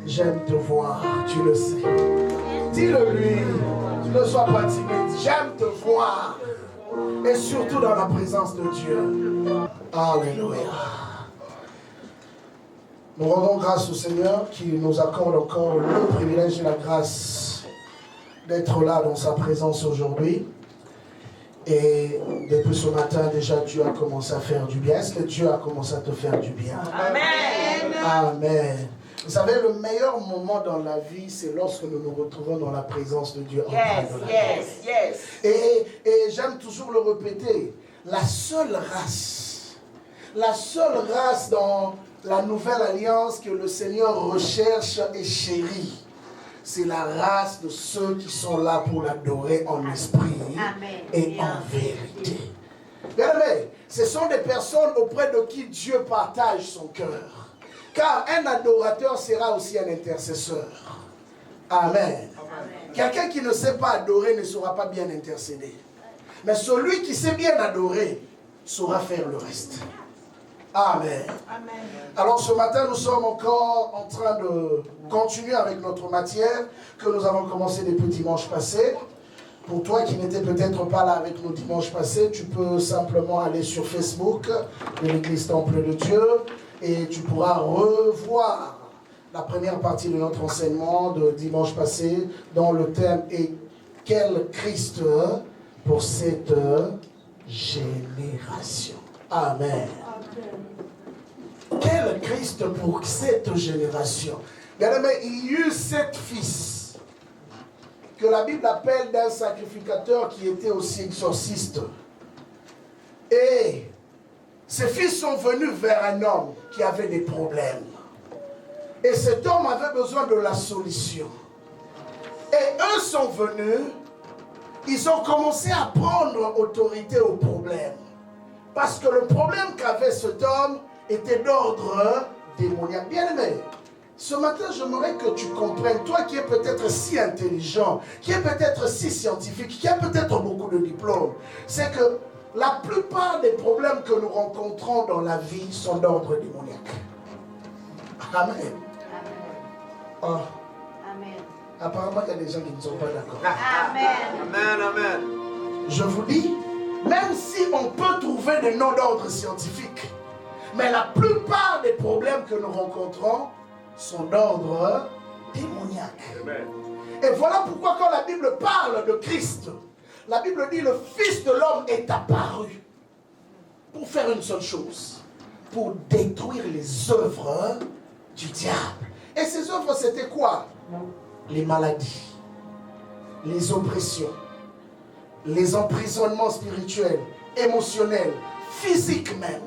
J'aime te voir, tu le sais. Dis-le lui, ne sois pas timide. J'aime te voir. Et surtout dans la présence de Dieu. Alléluia. Nous rendons grâce au Seigneur qui nous accorde encore le privilège et la grâce d'être là dans sa présence aujourd'hui. Et depuis ce matin, déjà, Dieu a commencé à faire du bien. Est-ce que Dieu a commencé à te faire du bien? Amen. Amen. Vous savez, le meilleur moment dans la vie, c'est lorsque nous nous retrouvons dans la présence de Dieu. Et j'aime toujours le répéter, la seule race dans la nouvelle alliance que le Seigneur recherche et chérit, c'est la race de ceux qui sont là pour l'adorer en esprit et en vérité. Bien-aimés, ce sont des personnes auprès de qui Dieu partage son cœur. Car un adorateur sera aussi un intercesseur. Amen. Quelqu'un qui ne sait pas adorer ne saura pas bien intercéder. Mais celui qui sait bien adorer saura faire le reste. Amen. Alors ce matin, nous sommes encore en train de continuer avec notre matière que nous avons commencé depuis dimanche passé. Pour toi qui n'étais peut-être pas là avec nous dimanche passé, tu peux simplement aller sur Facebook de l'Église Temple de Dieu. Et tu pourras revoir la première partie de notre enseignement de dimanche passé, dont le thème est « Quel Christ pour cette génération ?» Amen. Quel Christ pour cette génération? Bien-aimé, il y eut 7 fils que la Bible appelle d'un sacrificateur qui était aussi exorciste. Et ces fils sont venus vers un homme qui avait des problèmes. Et cet homme avait besoin de la solution. Et eux sont venus, ils ont commencé à prendre autorité au problème. Parce que le problème qu'avait cet homme était d'ordre démoniaque. Bien aimé, ce matin, j'aimerais que tu comprennes, toi qui es peut-être si intelligent, qui est peut-être si scientifique, qui a peut-être beaucoup de diplômes, c'est que la plupart des problèmes que nous rencontrons dans la vie sont d'ordre démoniaque. Amen. Oh. Amen. Apparemment, il y a des gens qui ne sont pas d'accord. Amen. Amen, amen. Je vous dis, même si on peut trouver des noms d'ordre scientifique, mais la plupart des problèmes que nous rencontrons sont d'ordre démoniaque. Amen. Et voilà pourquoi quand la Bible parle de Christ, la Bible dit le Fils de l'homme est apparu pour faire une seule chose, pour détruire les œuvres du diable. Et ces œuvres, c'était quoi? Les maladies, les oppressions, les emprisonnements spirituels, émotionnels, physiques même,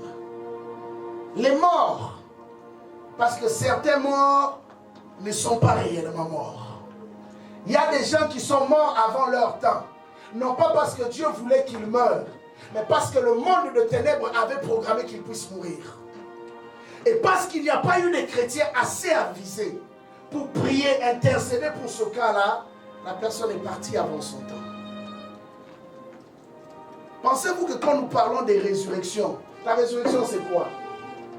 les morts. Parce que certains morts ne sont pas réellement morts. Il y a des gens qui sont morts avant leur temps. Non pas parce que Dieu voulait qu'ils meurent, mais parce que le monde de ténèbres avait programmé qu'ils puissent mourir. Et parce qu'il n'y a pas eu des chrétiens assez avisés pour prier, intercéder pour ce cas-là, la personne est partie avant son temps. Pensez-vous que quand nous parlons des résurrections, la résurrection c'est quoi?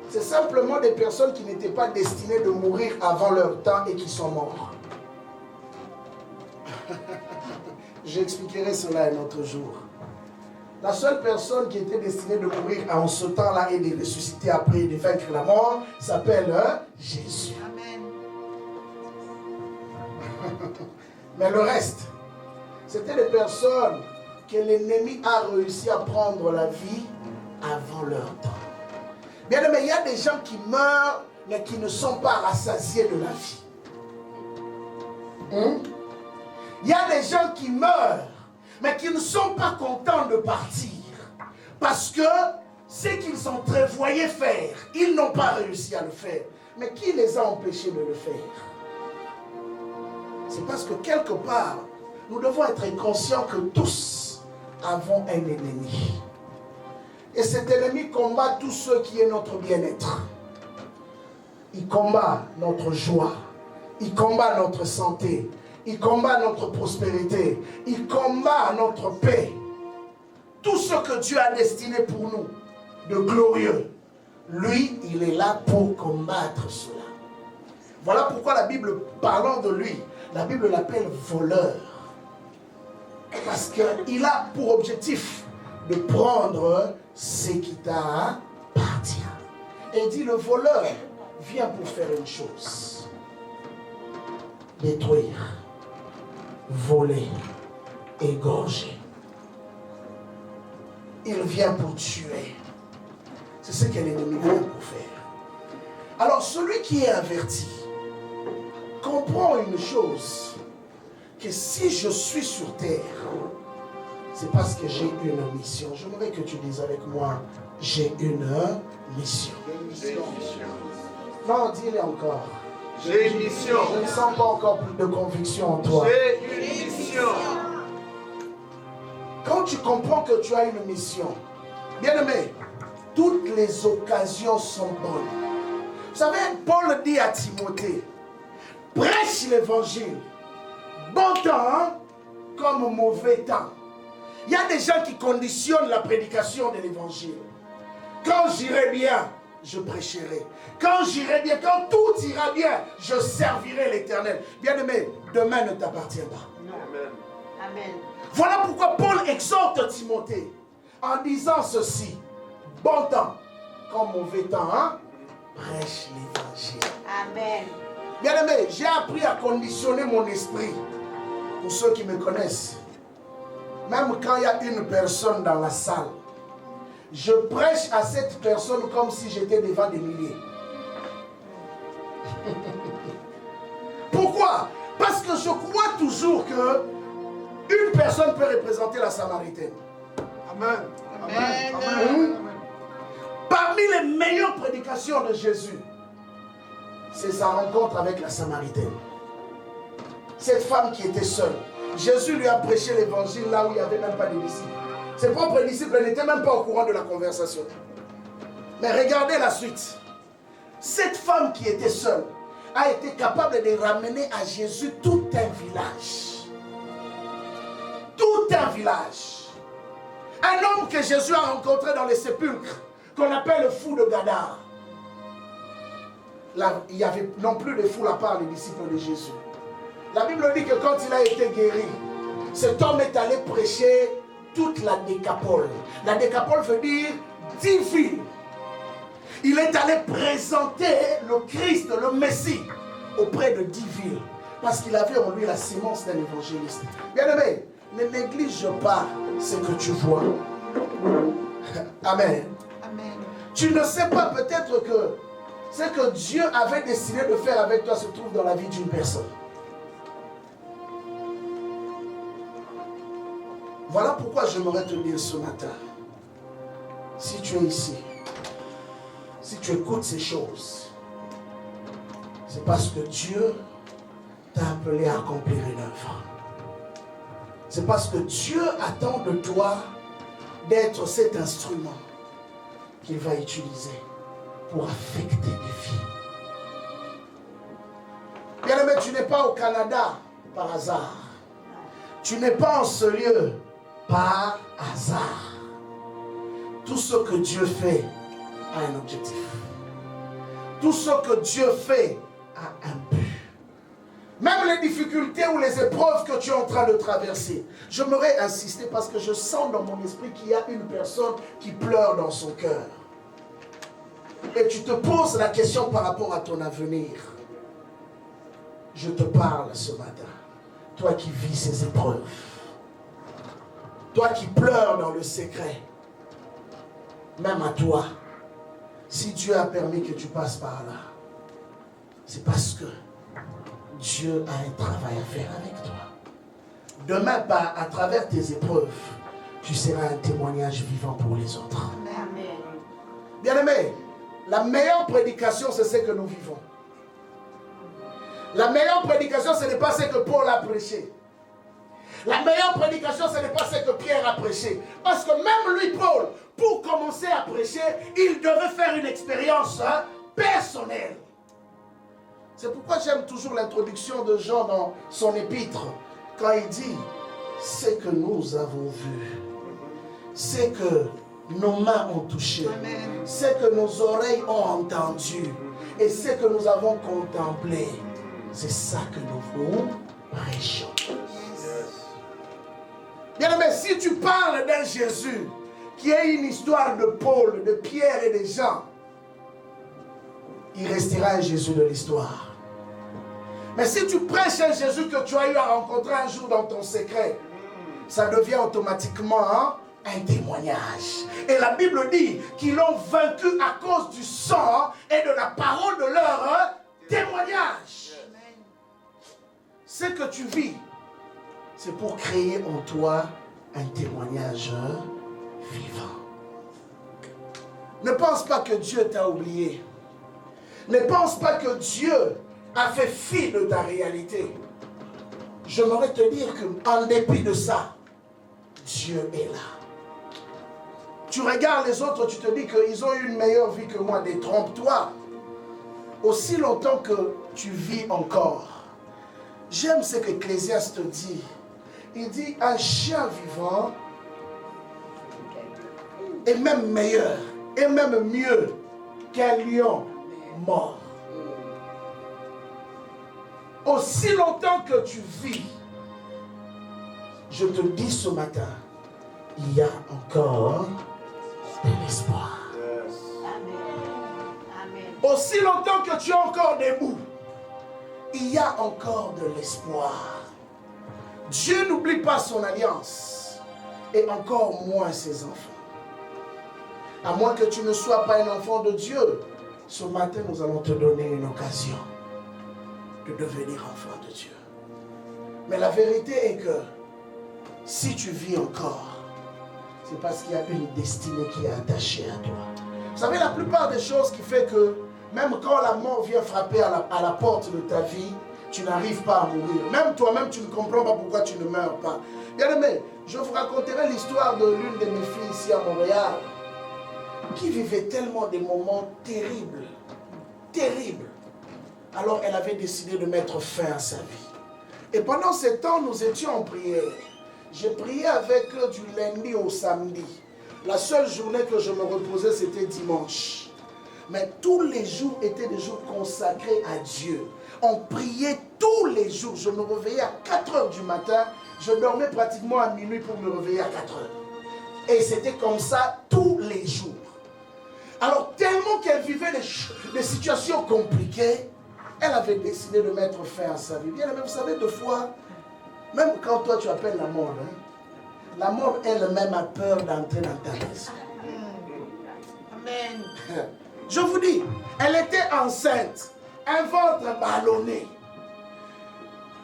C'est simplement des personnes qui n'étaient pas destinées de mourir avant leur temps et qui sont morts. J'expliquerai cela un autre jour. La seule personne qui était destinée de mourir en ce temps-là et de ressusciter après et de vaincre la mort s'appelle Jésus. Amen. Mais le reste, c'était des personnes que l'ennemi a réussi à prendre la vie avant leur temps. Bien aimé, il y a des gens qui meurent, mais qui ne sont pas rassasiés de la vie. Il y a des gens qui meurent, mais qui ne sont pas contents de partir. Parce que ce qu'ils ont prévoyé faire, ils n'ont pas réussi à le faire. Mais qui les a empêchés de le faire? C'est parce que quelque part, nous devons être conscients que tous avons un ennemi. Et cet ennemi combat tout ce qui est notre bien-être. Il combat notre joie. Il combat notre santé. Il combat notre prospérité. Il combat notre paix. Tout ce que Dieu a destiné pour nous de glorieux, lui, il est là pour combattre cela. Voilà pourquoi la Bible, parlant de lui, la Bible l'appelle voleur. Parce qu'il a pour objectif de prendre ce qui t'appartient. Et il dit, le voleur vient pour faire une chose: détruire, voler, égorger. Il vient pour tuer. C'est ce que l'ennemi vient pour faire. Alors celui qui est averti comprend une chose, que si je suis sur terre, c'est parce que j'ai une mission. J'aimerais que tu dises avec moi, j'ai une mission. Non, dis-le encore. J'ai une mission. Je ne sens pas encore plus de conviction en toi. J'ai une mission. Quand tu comprends que tu as une mission, bien aimé, toutes les occasions sont bonnes. Vous savez, Paul dit à Timothée, prêche l'évangile, bon temps comme mauvais temps. Il y a des gens qui conditionnent la prédication de l'évangile. Quand j'irai bien, je prêcherai. Quand j'irai bien, quand tout ira bien, je servirai l'Éternel. Bien aimé, demain ne t'appartient pas. Non. Amen. Amen. Voilà pourquoi Paul exhorte Timothée en disant ceci: bon temps comme mauvais temps, prêche l'évangile. Amen. Bien aimé, j'ai appris à conditionner mon esprit. Pour ceux qui me connaissent, même quand il y a une personne dans la salle, je prêche à cette personne comme si j'étais devant des milliers. Pourquoi? Parce que je crois toujours que une personne peut représenter la Samaritaine. Amen. Amen. Amen. Parmi les meilleures prédications de Jésus, c'est sa rencontre avec la Samaritaine. Cette femme qui était seule. Jésus lui a prêché l'évangile là où il n'y avait même pas de disciples. Ses propres disciples n'étaient même pas au courant de la conversation. Mais regardez la suite. Cette femme qui était seule a été capable de ramener à Jésus tout un village. Tout un village. Un homme que Jésus a rencontré dans les sépulcres, qu'on appelle le fou de Gadara. Là, il n'y avait non plus de foule à part les disciples de Jésus. La Bible dit que quand il a été guéri, cet homme est allé prêcher toute la Décapole. La Décapole veut dire 10 villes. Il est allé présenter le Christ, le Messie, auprès de 10 villes. Parce qu'il avait en lui la sémence d'un évangéliste. Bien-aimé, ne néglige pas ce que tu vois. Amen. Amen. Tu ne sais pas peut-être que ce que Dieu avait décidé de faire avec toi se trouve dans la vie d'une personne. Voilà pourquoi j'aimerais te dire ce matin, si tu es ici, si tu écoutes ces choses, c'est parce que Dieu t'a appelé à accomplir une œuvre. C'est parce que Dieu attend de toi d'être cet instrument qu'il va utiliser pour affecter des vies. Bien-aimé, tu n'es pas au Canada par hasard. Tu n'es pas en ce lieu par hasard. Tout ce que Dieu fait a un objectif. Tout ce que Dieu fait a un but. Même les difficultés ou les épreuves que tu es en train de traverser, j'aimerais insister parce que je sens dans mon esprit qu'il y a une personne qui pleure dans son cœur. Et tu te poses la question par rapport à ton avenir. Je te parle ce matin. Toi qui vis ces épreuves. Toi qui pleures dans le secret. Même à toi. Si Dieu a permis que tu passes par là, c'est parce que Dieu a un travail à faire avec toi. Demain, à travers tes épreuves, tu seras un témoignage vivant pour les autres. Amen. Bien-aimé, la meilleure prédication, c'est ce que nous vivons. La meilleure prédication, ce n'est pas ce que Paul a prêché. La meilleure prédication, ce n'est pas ce que Pierre a prêché. Parce que même lui, Paul, pour commencer à prêcher, il devait faire une expérience personnelle. C'est pourquoi j'aime toujours l'introduction de Jean dans son épître. Quand il dit, ce que nous avons vu, ce que nos mains ont touché, ce que nos oreilles ont entendu, et ce que nous avons contemplé, c'est ça que nous vous prêchons. Bien aimé, si tu parles d'un Jésus qui est une histoire de Paul, de Pierre et de Jean, il restera un Jésus de l'histoire. Mais si tu prêches un Jésus que tu as eu à rencontrer un jour dans ton secret, ça devient automatiquement un témoignage. Et la Bible dit qu'ils l'ont vaincu à cause du sang et de la parole de leur témoignage. Ce que tu vis, c'est pour créer en toi un témoignage vivant. Ne pense pas que Dieu t'a oublié. Ne pense pas que Dieu a fait fi de ta réalité. J'aimerais te dire qu'en dépit de ça, Dieu est là. Tu regardes les autres, tu te dis qu'ils ont eu une meilleure vie que moi. Détrompe-toi. Aussi longtemps que tu vis encore. J'aime ce qu'Ecclésiaste dit. Il dit, un chien vivant est même meilleur, et même mieux qu'un lion mort. Aussi longtemps que tu vis, je te dis ce matin, il y a encore de l'espoir. Amen. Aussi longtemps que tu es encore debout, il y a encore de l'espoir. Dieu n'oublie pas son alliance, et encore moins ses enfants. À moins que tu ne sois pas un enfant de Dieu, ce matin nous allons te donner une occasion de devenir enfant de Dieu. Mais la vérité est que si tu vis encore, c'est parce qu'il y a une destinée qui est attachée à toi. Vous savez, la plupart des choses qui fait que Même quand la mort vient frapper à la porte de ta vie, tu n'arrives pas à mourir. Même toi-même, tu ne comprends pas pourquoi tu ne meurs pas. Bien-aimé, je vous raconterai l'histoire de l'une de mes filles ici à Montréal, qui vivait tellement des moments terribles, terribles. Alors elle avait décidé de mettre fin à sa vie. Et pendant ce temps, nous étions en prière. J'ai prié avec eux du lundi au samedi. La seule journée que je me reposais, c'était dimanche. Mais tous les jours étaient des jours consacrés à Dieu. On priait tous les jours. Je me réveillais à 4 heures du matin. Je dormais pratiquement à minuit pour me réveiller à 4 heures. Et c'était comme ça tous les jours. Alors tellement qu'elle vivait des situations compliquées, elle avait décidé de mettre fin à sa vie. Bien, vous savez, deux fois, même quand toi tu appelles la mort, hein, la mort elle-même a peur d'entrer dans ta maison. Amen. Je vous dis, elle était enceinte, un ventre ballonné.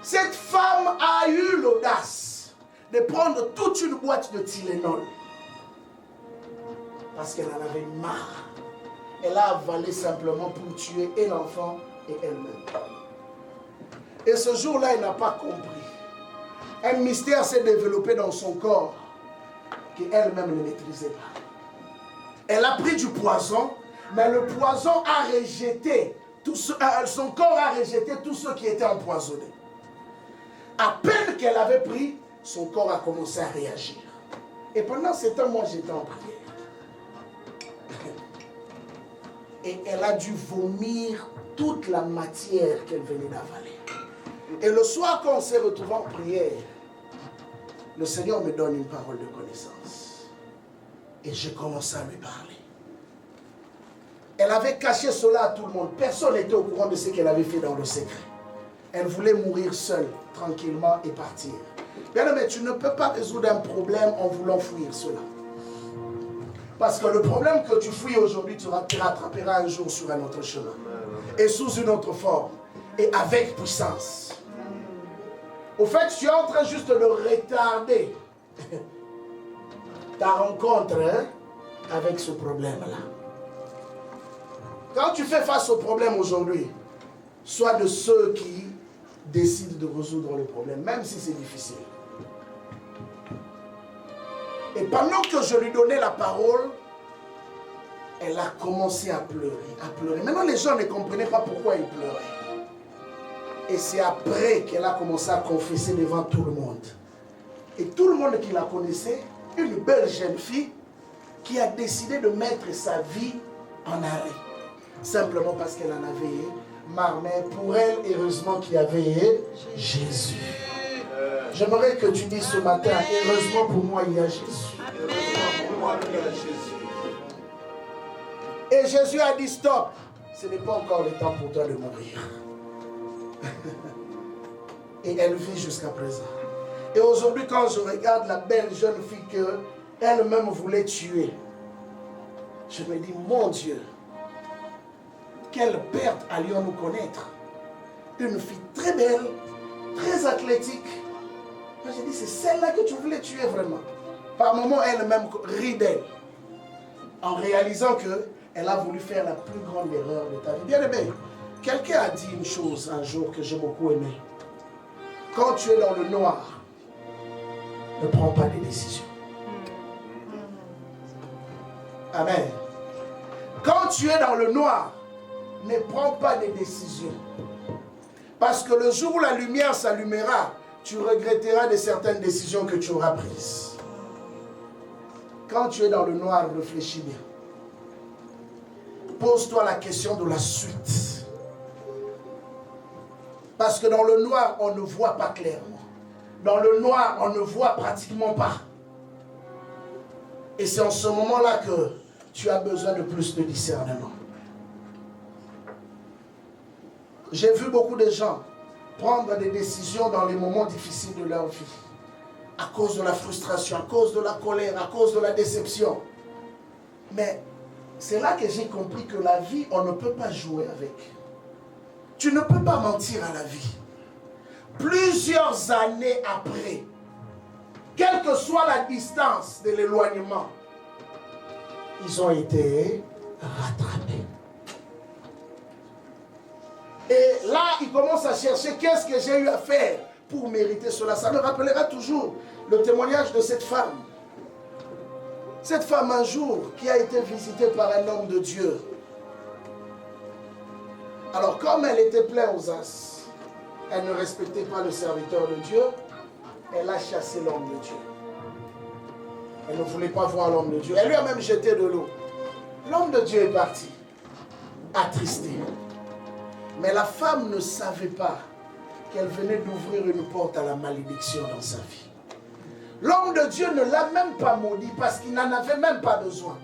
Cette femme a eu l'audace de prendre toute une boîte de Tylenol parce qu'elle en avait marre. Elle a avalé simplement pour tuer et l'enfant et elle-même. Et ce jour-là, elle n'a pas compris. Un mystère s'est développé dans son corps qu'elle-même ne maîtrisait pas. Elle a pris du poison, mais le poison a rejeté, son corps a rejeté tout ce qui était empoisonné. À peine qu'elle avait pris, son corps a commencé à réagir. Et pendant ce temps, moi j'étais en prière. Et elle a dû vomir toute la matière qu'elle venait d'avaler. Et le soir, quand on s'est retrouvés en prière, le Seigneur me donne une parole de connaissance. Et j'ai commencé à lui parler. Elle avait caché cela à tout le monde. Personne n'était au courant de ce qu'elle avait fait dans le secret. Elle voulait mourir seule, tranquillement et partir. Bien, mais tu ne peux pas résoudre un problème en voulant fuir cela. Parce que le problème que tu fuis aujourd'hui, tu rattraperas un jour sur un autre chemin. Et sous une autre forme. Et avec puissance. Au fait, tu es en train juste de retarder ta rencontre avec ce problème-là. Quand tu fais face au problème aujourd'hui, sois de ceux qui décident de résoudre le problème, même si c'est difficile. Et pendant que je lui donnais la parole, elle a commencé à pleurer. Maintenant, les gens ne comprenaient pas pourquoi elle pleurait. Et c'est après qu'elle a commencé à confesser devant tout le monde. Et tout le monde qui la connaissait, une belle jeune fille qui a décidé de mettre sa vie en arrêt. Simplement parce qu'elle en avait marre. Mais pour elle, heureusement qu'il y avait Jésus. J'aimerais que tu dises ce matin, heureusement pour moi, il y a Jésus. Heureusement pour moi, il y a Jésus. Et Jésus a dit stop. Ce n'est pas encore le temps pour toi de mourir. Et elle vit jusqu'à présent. Et aujourd'hui, quand je regarde la belle jeune fille qu'elle-même voulait tuer, je me dis, mon Dieu, quelle perte allions-nous connaître? Une fille très belle, très athlétique. Moi, j'ai dit, c'est celle-là que tu voulais tuer vraiment. Par moments, elle-même rit d'elle. En réalisant qu'elle a voulu faire la plus grande erreur de ta vie. Bien aimé, quelqu'un a dit une chose un jour que j'ai beaucoup aimé. Quand tu es dans le noir, ne prends pas des décisions. Amen. Quand tu es dans le noir, ne prends pas des décisions. Parce que le jour où la lumière s'allumera, tu regretteras de certaines décisions que tu auras prises. Quand tu es dans le noir, réfléchis bien. Pose-toi la question de la suite. Parce que dans le noir, on ne voit pas clairement. Dans le noir, on ne voit pratiquement pas. Et c'est en ce moment-là que tu as besoin de plus de discernement. J'ai vu beaucoup de gens prendre des décisions dans les moments difficiles de leur vie. À cause de la frustration, à cause de la colère, à cause de la déception. Mais c'est là que j'ai compris que la vie, on ne peut pas jouer avec. Tu ne peux pas mentir à la vie. Plusieurs années après, quelle que soit la distance de l'éloignement, ils ont été rattrapés. Et là, il commence à chercher qu'est-ce que j'ai eu à faire pour mériter cela. Ça me rappellera toujours le témoignage de cette femme. Cette femme un jour qui a été visitée par un homme de Dieu. Alors comme elle était pleine aux as, elle ne respectait pas le serviteur de Dieu, elle a chassé l'homme de Dieu. Elle ne voulait pas voir l'homme de Dieu. Elle lui a même jeté de l'eau. L'homme de Dieu est parti, attristé. Mais la femme ne savait pas qu'elle venait d'ouvrir une porte à la malédiction dans sa vie. L'homme de Dieu ne l'a même pas maudit parce qu'il n'en avait même pas besoin.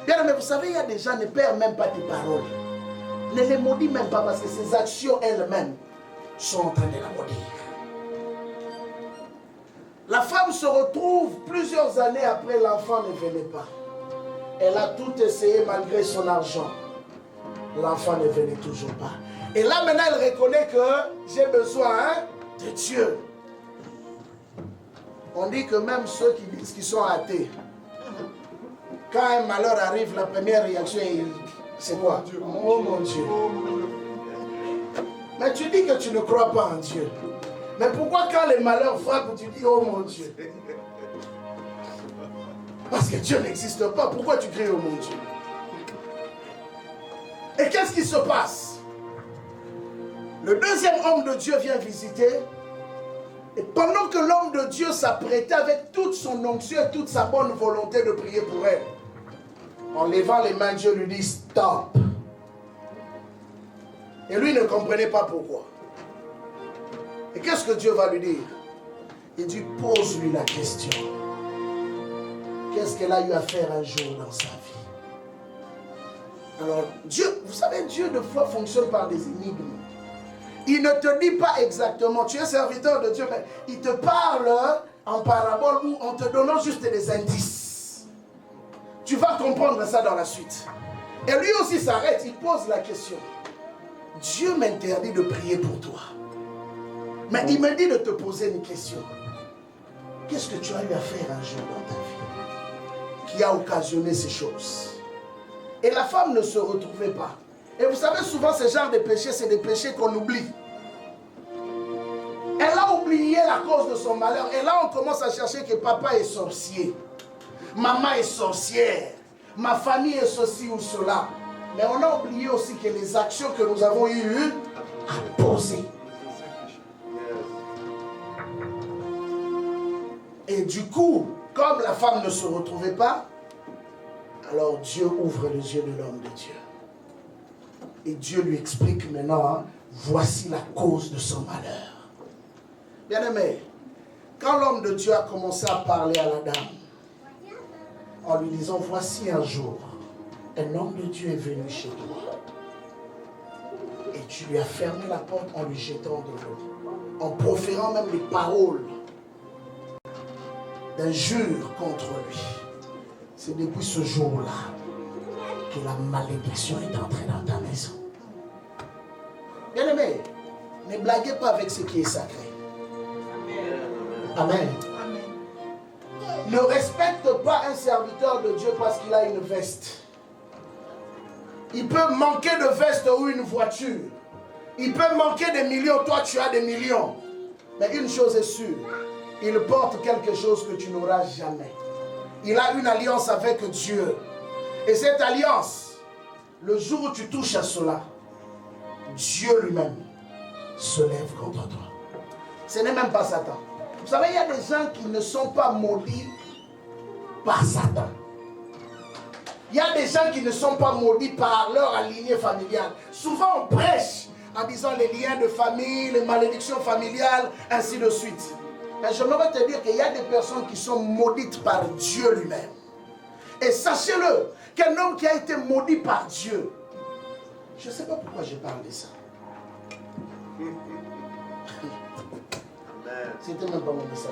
Bien, mais vous savez, il y a des gens qui ne perdent même pas tes paroles. Ne les maudit même pas parce que ses actions elles-mêmes sont en train de la maudire. La femme se retrouve plusieurs années après, l'enfant ne venait pas. Elle a tout essayé malgré son argent. L'enfant ne venait toujours pas. Et là maintenant elle reconnaît que j'ai besoin de Dieu. On dit que même ceux qui disent qu'ils sont athées, quand un malheur arrive, la première réaction c'est quoi? Oh mon Dieu. Mais tu dis que tu ne crois pas en Dieu. Mais pourquoi quand les malheurs frappent, tu dis oh mon Dieu? Parce que Dieu n'existe pas. Pourquoi tu cries oh mon Dieu? Et qu'est-ce qui se passe? Le deuxième homme de Dieu vient visiter. Et pendant que l'homme de Dieu s'apprêtait avec toute son onction et toute sa bonne volonté de prier pour elle, en levant les mains, Dieu lui dit stop. Et lui ne comprenait pas pourquoi. Et qu'est-ce que Dieu va lui dire? Il dit pose-lui la question. Qu'est-ce qu'elle a eu à faire un jour dans sa vie? Alors, Dieu, vous savez, Dieu de fois fonctionne par des énigmes. Il ne te dit pas exactement, tu es serviteur de Dieu, mais il te parle en parabole ou en te donnant juste des indices. Tu vas comprendre ça dans la suite. Et lui aussi s'arrête, il pose la question. Dieu m'interdit de prier pour toi. Mais il me dit de te poser une question. Qu'est-ce que tu as eu à faire un jour dans ta vie qui a occasionné ces choses? Et la femme ne se retrouvait pas. Et vous savez, souvent, ce genre de péchés, c'est des péchés qu'on oublie. Elle a oublié la cause de son malheur. Et là, on commence à chercher que papa est sorcier. Maman est sorcière. Ma famille est ceci ou cela. Mais on a oublié aussi que les actions que nous avons eues à poser. Et du coup, comme la femme ne se retrouvait pas, alors Dieu ouvre les yeux de l'homme de Dieu. Et Dieu lui explique maintenant, voici la cause de son malheur. Bien-aimé, quand l'homme de Dieu a commencé à parler à la dame, en lui disant, voici un jour, un homme de Dieu est venu chez toi. Et tu lui as fermé la porte en lui jetant de l'eau, en proférant même des paroles d'injures contre lui. C'est depuis ce jour-là que la malédiction est entrée dans ta maison. Bien-aimé, ne blaguez pas avec ce qui est sacré. Amen. Amen. Ne respecte pas un serviteur de Dieu parce qu'il a une veste. Il peut manquer de veste ou une voiture. Il peut manquer des millions, toi tu as des millions. Mais une chose est sûre, il porte quelque chose que tu n'auras jamais. Il a une alliance avec Dieu. Et cette alliance, le jour où tu touches à cela, Dieu lui-même se lève contre toi. Ce n'est même pas Satan. Vous savez, il y a des gens qui ne sont pas maudits par Satan. Il y a des gens qui ne sont pas maudits par leur lignée familiale. Souvent, on prêche en disant les liens de famille, les malédictions familiales, ainsi de suite. Mais j'aimerais te dire qu'il y a des personnes qui sont maudites par Dieu lui-même. Et sachez-le, qu'un homme qui a été maudit par Dieu, je ne sais pas pourquoi je parle de ça. C'était même pas mon message.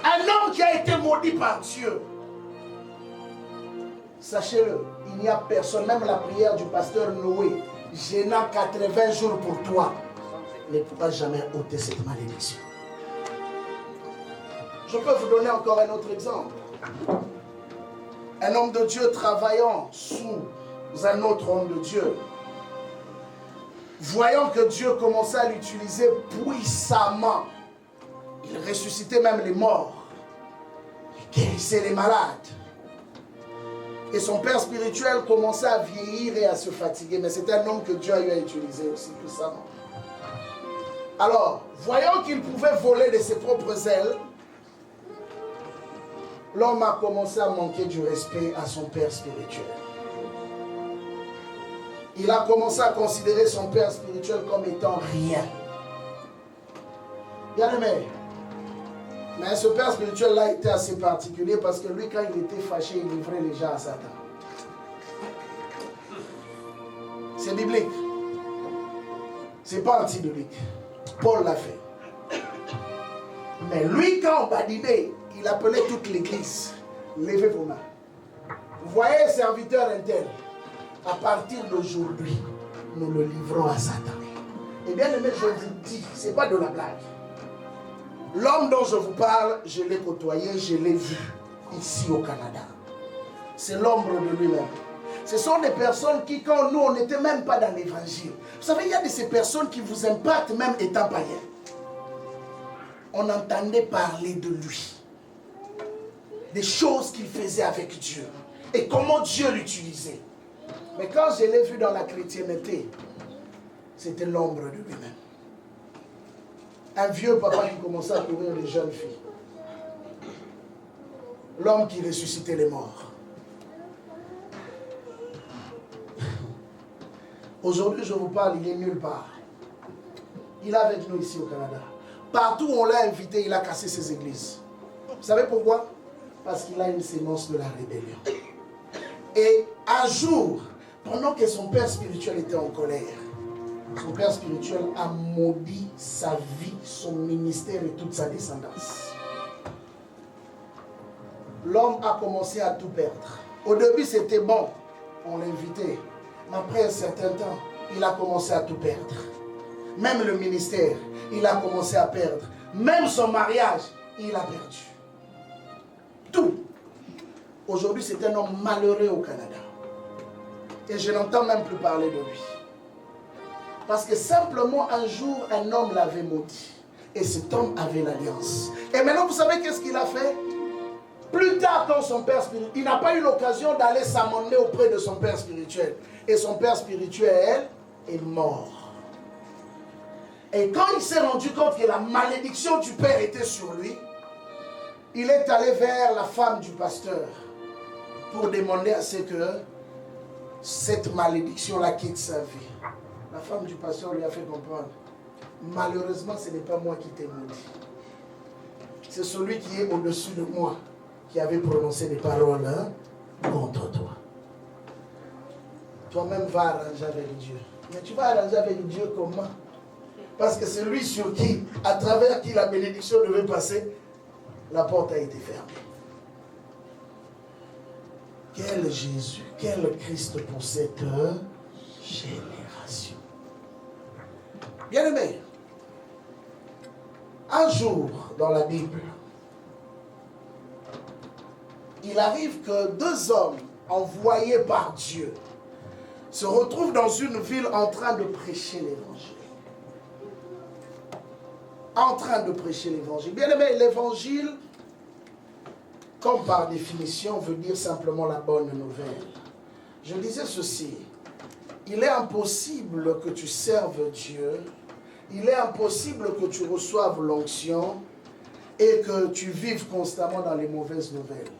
Un homme qui a été maudit par Dieu, sachez-le, il n'y a personne, même la prière du pasteur Noé, gênant 80 jours pour toi, ne pourra jamais ôter cette malédiction. Je peux vous donner encore un autre exemple. Un homme de Dieu travaillant sous un autre homme de Dieu. voyant que Dieu commençait à l'utiliser puissamment, il ressuscitait même les morts, il guérissait les malades. Et son père spirituel commençait à vieillir et à se fatiguer, mais c'était un homme que Dieu a eu à utiliser aussi puissamment. Alors, voyant qu'il pouvait voler de ses propres ailes, l'homme a commencé à manquer du respect à son père spirituel. Il a commencé à considérer son père spirituel comme étant rien. Bien aimé. Mais ce père spirituel-là était assez particulier parce que lui, quand il était fâché, il livrait les gens à Satan. C'est biblique. C'est pas anti-biblique. Paul l'a fait. Mais lui, quand on badinait, il appelait toute l'église. Levez vos mains. Vous voyez, serviteur intel, à partir d'aujourd'hui, nous le livrons à Satan. Et bien aimé, je vous dis, ce n'est pas de la blague. L'homme dont je vous parle, je l'ai côtoyé, je l'ai vu ici au Canada. C'est l'ombre de lui-même. Ce sont des personnes qui, quand nous, on n'était même pas dans l'évangile. Vous savez, il y a de ces personnes qui vous impactent même étant païens. On entendait parler de lui. Des choses qu'il faisait avec Dieu. Et comment Dieu l'utilisait. Mais quand je l'ai vu dans la chrétienté, c'était l'ombre de lui-même. Un vieux papa qui commençait à courir les jeunes filles. L'homme qui ressuscitait les morts. Aujourd'hui, je vous parle, il est nulle part. Il est avec nous ici au Canada. Partout où on l'a invité, il a cassé ses églises. Vous savez pourquoi? Parce qu'il a une sémence de la rébellion. Et un jour, pendant que son père spirituel était en colère, son père spirituel a maudit sa vie, son ministère et toute sa descendance. L'homme a commencé à tout perdre. Au début, c'était bon, on l'invitait. Mais après un certain temps, il a commencé à tout perdre. Même le ministère, il a commencé à perdre. Même son mariage, il a perdu. Tout. Aujourd'hui, c'est un homme malheureux au Canada. Et je n'entends même plus parler de lui. Parce que simplement un jour, un homme l'avait maudit. Et cet homme avait l'alliance. Et maintenant, vous savez qu'est-ce qu'il a fait? Plus tard, quand son père spirituel, il n'a pas eu l'occasion d'aller s'amener auprès de son père spirituel. Et son père spirituel est mort. Et quand il s'est rendu compte que la malédiction du père était sur lui, il est allé vers la femme du pasteur pour demander à ce que cette malédiction-là quitte sa vie. La femme du pasteur lui a fait comprendre, malheureusement, ce n'est pas moi qui t'ai maudit. C'est celui qui est au-dessus de moi qui avait prononcé des paroles contre toi. Toi-même va arranger avec Dieu. Mais tu vas arranger avec Dieu comment? Parce que c'est lui sur qui, à travers qui la bénédiction devait passer, la porte a été fermée. Quel Jésus, quel Christ pour cette génération. Bien-aimé, un jour dans la Bible, il arrive que deux hommes envoyés par Dieu se retrouvent dans une ville en train de prêcher l'évangile. En train de prêcher l'évangile. Bien aimé, l'évangile, comme par définition, veut dire simplement la bonne nouvelle. Je disais ceci, il est impossible que tu serves Dieu, il est impossible que tu reçoives l'onction et que tu vives constamment dans les mauvaises nouvelles.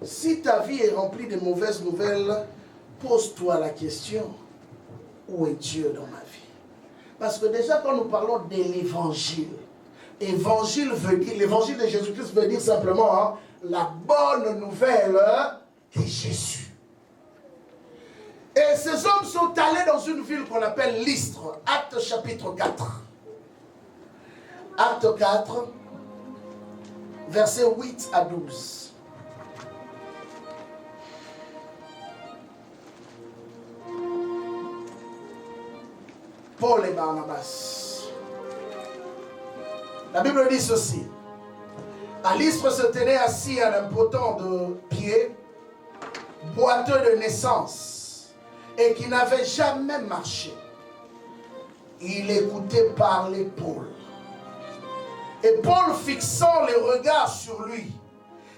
Si ta vie est remplie de mauvaises nouvelles, pose-toi la question, où est Dieu dans ma vie? Parce que déjà quand nous parlons de l'évangile, évangile veut dire, l'évangile de Jésus-Christ veut dire simplement la bonne nouvelle de Jésus. Et ces hommes sont allés dans une ville qu'on appelle Lystre, Acte chapitre 4. Acte 4, versets 8 à 12. Paul et Barnabas. La Bible dit ceci. À Lystre se tenait assis un impotent de pied, boiteux de naissance, et qui n'avait jamais marché. il écoutait parler Paul. Et Paul, fixant les regards sur lui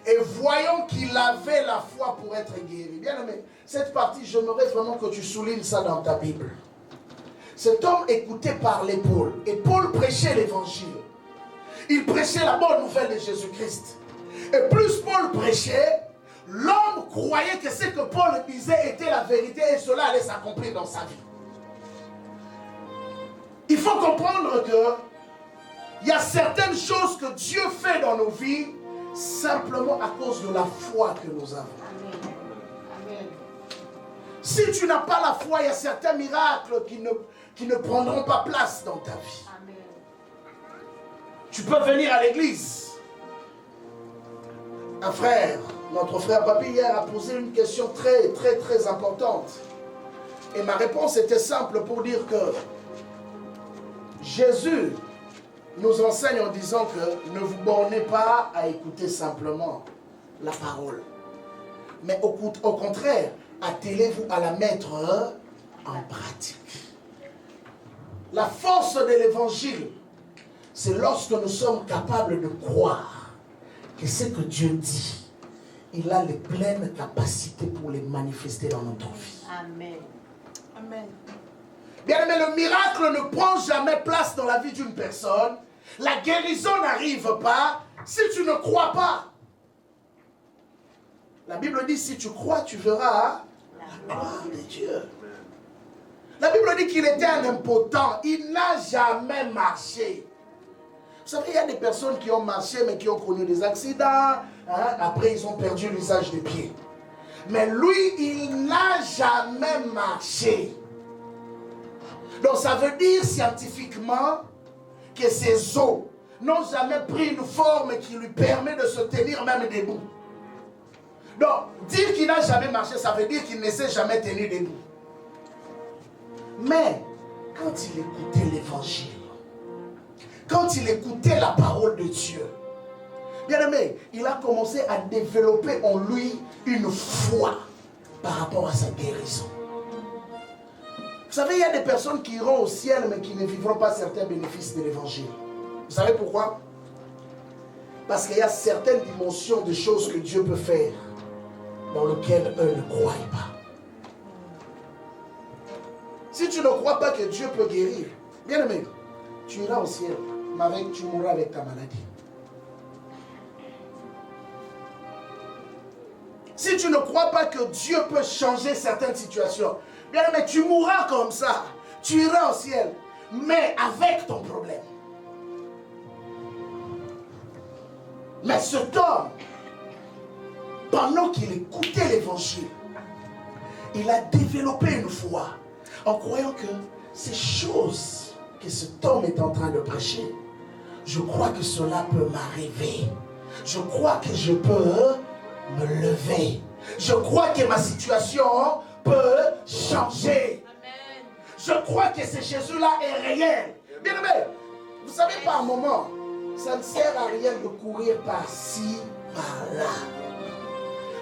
et voyant qu'il avait la foi pour être guéri. Bien aimé, cette partie, j'aimerais vraiment que tu soulignes ça dans ta Bible. Cet homme écoutait parler Paul. Et Paul prêchait l'évangile. Il prêchait la bonne nouvelle de Jésus-Christ. Et plus Paul prêchait, l'homme croyait que ce que Paul disait était la vérité et cela allait s'accomplir dans sa vie. Il faut comprendre que il y a certaines choses que Dieu fait dans nos vies simplement à cause de la foi que nous avons. Amen. Amen. Si tu n'as pas la foi, il y a certains miracles qui ne prendront pas place dans ta vie. Amen. Tu peux venir à l'église. Un frère, notre frère Papi hier a posé une question très importante. Et ma réponse était simple pour dire que Jésus nous enseigne en disant que ne vous bornez pas à écouter simplement la parole. Mais au contraire, attelez-vous à la mettre en pratique. La force de l'évangile, c'est lorsque nous sommes capables de croire que ce que Dieu dit, il a les pleines capacités pour les manifester dans notre vie. Amen. Amen. Bien aimé, le miracle ne prend jamais place dans la vie d'une personne. La guérison n'arrive pas si tu ne crois pas. La Bible dit, si tu crois, tu verras la gloire de Dieu. La Bible dit qu'il était un impotent. Il n'a jamais marché. Vous savez, il y a des personnes qui ont marché, mais qui ont connu des accidents. Hein? Après, ils ont perdu l'usage des pieds. Mais lui, il n'a jamais marché. Donc, ça veut dire scientifiquement que ses os n'ont jamais pris une forme qui lui permet de se tenir même debout. Donc, dire qu'il n'a jamais marché, ça veut dire qu'il ne s'est jamais tenu debout. Mais, quand il écoutait l'évangile, quand il écoutait la parole de Dieu, bien aimé, il a commencé à développer en lui une foi par rapport à sa guérison. Vous savez, il y a des personnes qui iront au ciel, mais qui ne vivront pas certains bénéfices de l'évangile. Vous savez pourquoi? Parce qu'il y a certaines dimensions de choses que Dieu peut faire dans lesquelles eux ne croient pas. Si tu ne crois pas que Dieu peut guérir, bien aimé, tu iras au ciel, mais tu mourras avec ta maladie. Si tu ne crois pas que Dieu peut changer certaines situations, bien aimé, tu mourras comme ça. Tu iras au ciel, mais avec ton problème. Mais cet homme, pendant qu'il écoutait l'évangile, il a développé une foi en croyant que ces choses que cet homme est en train de prêcher, je crois que cela peut m'arriver. Je crois que je peux me lever. Je crois que ma situation peut changer. Amen. Je crois que ce Jésus-là est réel. Bien aimé, vous savez, par moment, ça ne sert à rien de courir par-ci, par-là.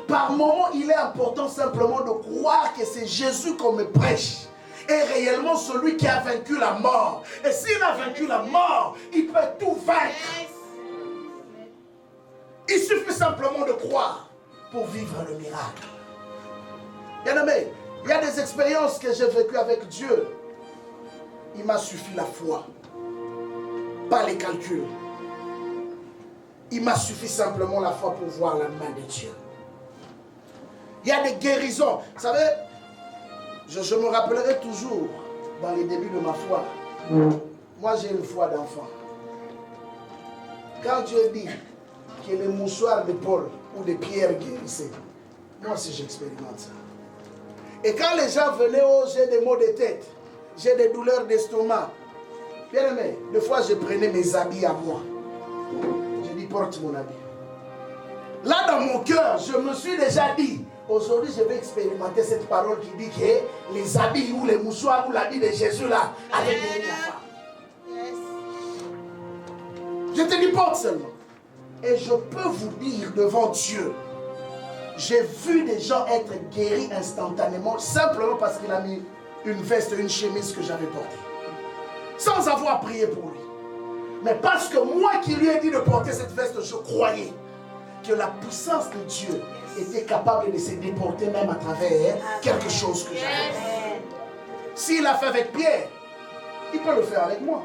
Par moment, il est important simplement de croire que c'est Jésus qu'on me prêche est réellement celui qui a vaincu la mort. Et s'il a vaincu la mort, il peut tout vaincre. Il suffit simplement de croire pour vivre le miracle. Bien aimé, il y a des expériences que j'ai vécues avec Dieu. Il m'a suffi la foi, pas les calculs. Il m'a suffi simplement la foi pour voir la main de Dieu. Il y a des guérisons. Vous savez, je me rappellerai toujours dans les débuts de ma foi. Moi, j'ai une foi d'enfant. Quand Dieu dit que les mouchoirs de Paul ou de Pierre guérissaient, moi aussi j'expérimente ça. Et quand les gens venaient, oh, j'ai des maux de tête, j'ai des douleurs d'estomac, bien aimé, des fois je prenais mes habits à moi. Je dis, porte mon habit. Là, dans mon cœur, je me suis déjà dit, aujourd'hui, je vais expérimenter cette parole qui dit que les habits ou les mouchoirs ou l'habit de Jésus là avaient guéri la femme. Yes. Je te dis porte seulement. Et je peux vous dire devant Dieu, j'ai vu des gens être guéris instantanément simplement parce qu'il a mis une veste, une chemise que j'avais portée. sans avoir prié pour lui. Mais parce que moi qui lui ai dit de porter cette veste, je croyais que la puissance de Dieu était capable de se déporter même à travers quelque chose que j'avais. S'il l'a fait avec Pierre, il peut le faire avec moi.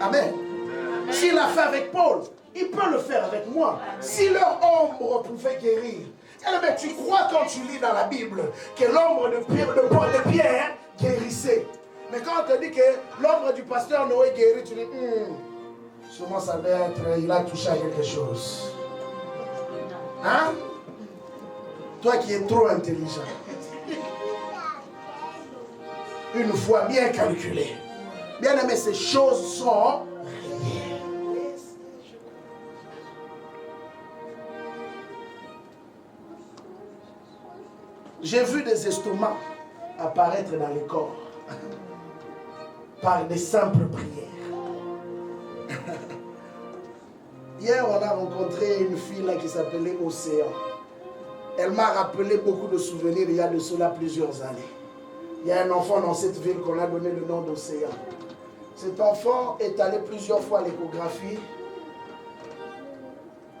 Amen. S'il l'a fait avec Paul, il peut le faire avec moi. Si leur ombre pouvait guérir. Mais tu crois quand tu lis dans la Bible que l'ombre de Pierre guérissait. Mais quand on te dit que l'ombre du pasteur Noé guérit, tu dis, sûrement ça doit être, il a touché à quelque chose. Hein? Toi qui es trop intelligent. Une fois bien calculé. Bien aimé, ces choses sont réelles. J'ai vu des estomacs apparaître dans les corps par des simples prières. Hier, on a rencontré une fille là qui s'appelait Océan. Elle m'a rappelé beaucoup de souvenirs il y a de cela plusieurs années. Il y a un enfant dans cette ville qu'on a donné le nom d'Océan. Cet enfant est allé plusieurs fois à l'échographie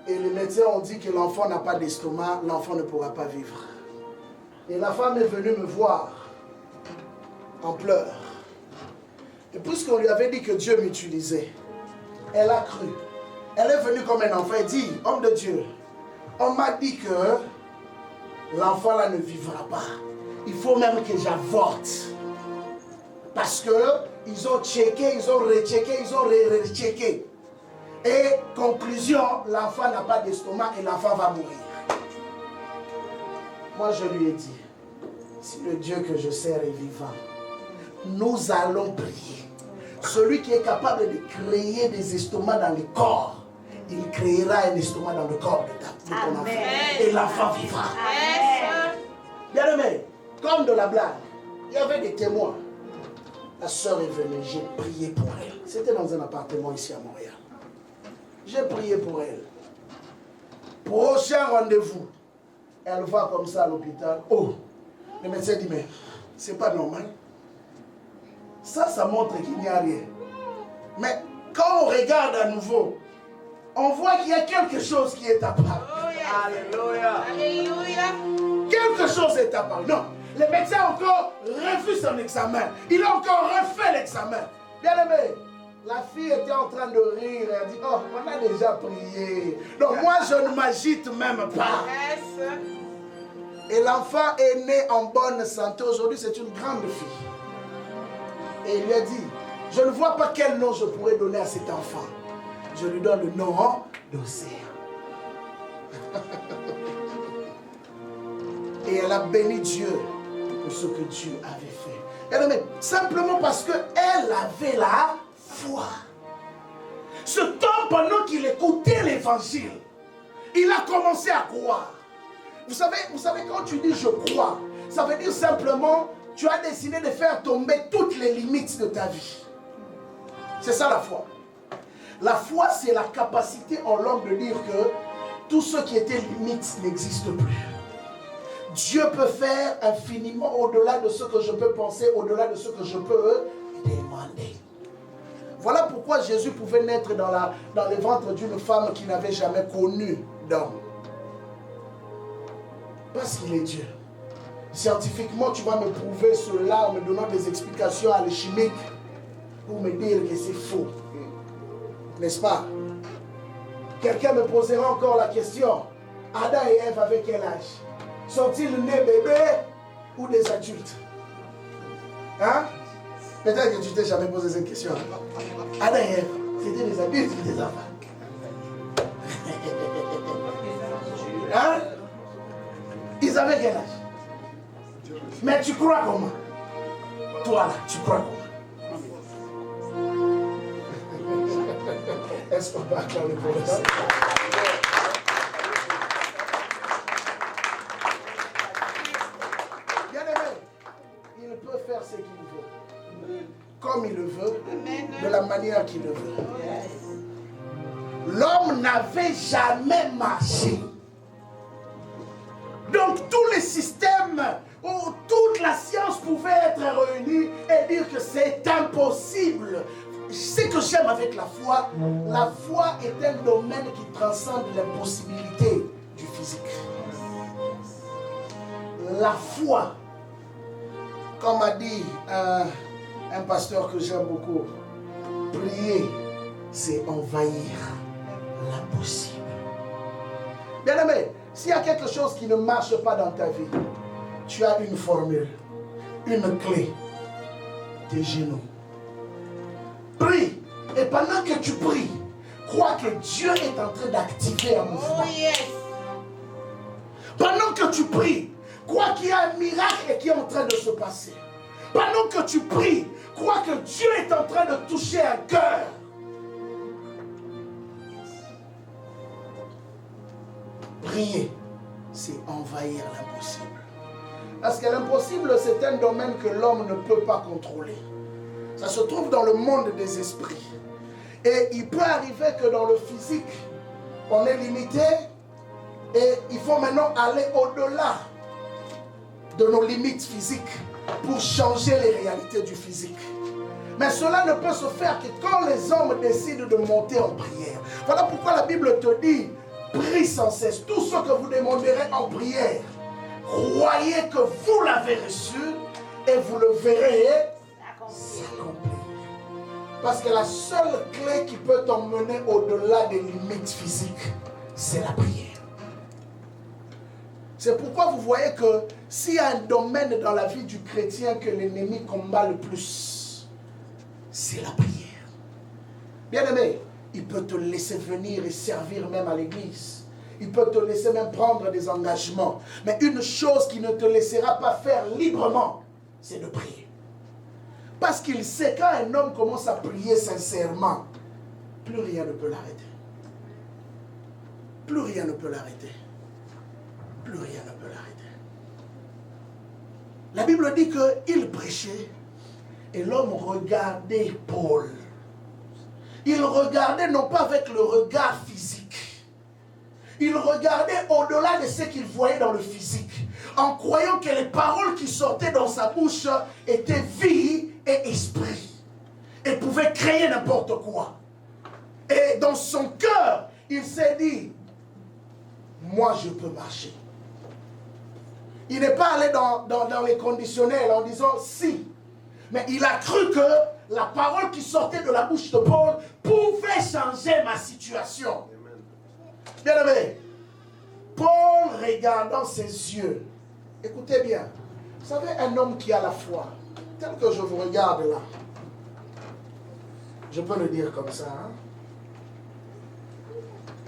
et les médecins ont dit que l'enfant n'a pas d'estomac, l'enfant ne pourra pas vivre. Et la femme est venue me voir en pleurs. Et puisqu'on lui avait dit que Dieu m'utilisait, elle a cru. Elle est venue comme un enfant et dit, homme de Dieu, on m'a dit que l'enfant là ne vivra pas. Il faut même que j'avorte. Parce que ils ont checké, ils ont rechecké, ils ont rechecké. Et conclusion, l'enfant n'a pas d'estomac et l'enfant va mourir. Moi je lui ai dit, si le Dieu que je sers est vivant, nous allons prier. Celui qui est capable de créer des estomacs dans le corps, il créera un estomac dans le corps de ton enfant. Et l'enfant vivra. Bien aimé, comme de la blague, il y avait des témoins. La soeur est venue, j'ai prié pour elle. C'était dans un appartement ici à Montréal. J'ai prié pour elle. Prochain rendez-vous, elle va comme ça à l'hôpital. Oh, le médecin dit, mais c'est pas normal. Ça montre qu'il n'y a rien. Mais quand on regarde à nouveau, on voit qu'il y a quelque chose qui est apparu. Alléluia. Alléluia. Quelque chose est apparu. Non, le médecin a encore refait son examen. Il a encore refait l'examen. Bien aimé, la fille était en train de rire. Elle dit, oh, on a déjà prié. Donc moi, je ne m'agite même pas. Et l'enfant est né en bonne santé. Aujourd'hui, c'est une grande fille. Et il lui a dit, je ne vois pas quel nom je pourrais donner à cet enfant. Je lui donne le nom d'Océan. Et elle a béni Dieu pour ce que Dieu avait fait. Elle aimait, simplement parce qu'elle avait la foi. Ce temps, pendant qu'il écoutait l'évangile, il a commencé à croire. Vous savez, quand tu dis je crois, ça veut dire simplement tu as décidé de faire tomber toutes les limites de ta vie. C'est ça la foi. La foi, c'est la capacité en l'homme de dire que tout ce qui était limite n'existe plus. Dieu peut faire infiniment au-delà de ce que je peux penser, au-delà de ce que je peux demander. Voilà pourquoi Jésus pouvait naître dans le ventre d'une femme qui n'avait jamais connu d'homme. Parce qu'il est Dieu. Scientifiquement, tu vas me prouver cela en me donnant des explications alchimiques pour me dire que c'est faux. N'est-ce pas? Quelqu'un me posera encore la question. Adam et Ève avaient quel âge? Sont-ils nés bébés ou des adultes? Hein? Peut-être que tu t'es jamais posé cette question. Adam et Ève, c'était des adultes ou des enfants? Hein? Ils avaient quel âge? Mais tu crois comment? Toi là, tu crois comment? Est-ce qu'on peut acclamer pour le temps? Bien aimé, il peut faire ce qu'il veut. Comme il le veut, de la manière qu'il le veut. L'homme n'avait jamais marché. Donc tous les systèmes où toute la science pouvait être réunie et dire que c'est impossible. Ce que j'aime avec la foi est un domaine qui transcende l'impossibilité du physique. La foi, comme a dit un pasteur que j'aime beaucoup, prier, c'est envahir l'impossible. Bien aimé, s'il y a quelque chose qui ne marche pas dans ta vie, tu as une formule, une clé, tes genoux. Prie, et pendant que tu pries, crois que Dieu est en train d'activer un mouvement. Oh yes. Pendant que tu pries, crois qu'il y a un miracle qui est en train de se passer. Pendant que tu pries, crois que Dieu est en train de toucher un cœur. Prier, c'est envahir l'impossible. Parce que l'impossible, c'est un domaine que l'homme ne peut pas contrôler. Ça se trouve dans le monde des esprits. Et il peut arriver que dans le physique, on est limité et il faut maintenant aller au-delà de nos limites physiques pour changer les réalités du physique. Mais cela ne peut se faire que quand les hommes décident de monter en prière. Voilà pourquoi la Bible te dit, prie sans cesse. Tout ce que vous demanderez en prière, croyez que vous l'avez reçu et vous le verrez s'accomplir. Parce que la seule clé qui peut t'emmener au-delà des limites physiques, c'est la prière. C'est pourquoi vous voyez que s'il y a un domaine dans la vie du chrétien que l'ennemi combat le plus, c'est la prière. Bien aimé, il peut te laisser venir et servir même à l'église. Il peut te laisser même prendre des engagements. Mais une chose qui ne te laissera pas faire librement, c'est de prier. Parce qu'il sait quand un homme commence à prier sincèrement, plus rien ne peut l'arrêter. Plus rien ne peut l'arrêter. Plus rien ne peut l'arrêter. La Bible dit qu'il prêchait et l'homme regardait Paul. Il regardait non pas avec le regard physique. Il regardait au-delà de ce qu'il voyait dans le physique, en croyant que les paroles qui sortaient dans sa bouche étaient vie et esprit et pouvaient créer n'importe quoi. Et dans son cœur, il s'est dit, moi je peux marcher. Il n'est pas allé dans les conditionnels en disant si. Mais il a cru que la parole qui sortait de la bouche de Paul pouvait changer ma situation. Bien aimé, Paul regardant ses yeux, écoutez bien, vous savez un homme qui a la foi, tel que je vous regarde là, je peux le dire comme ça, hein?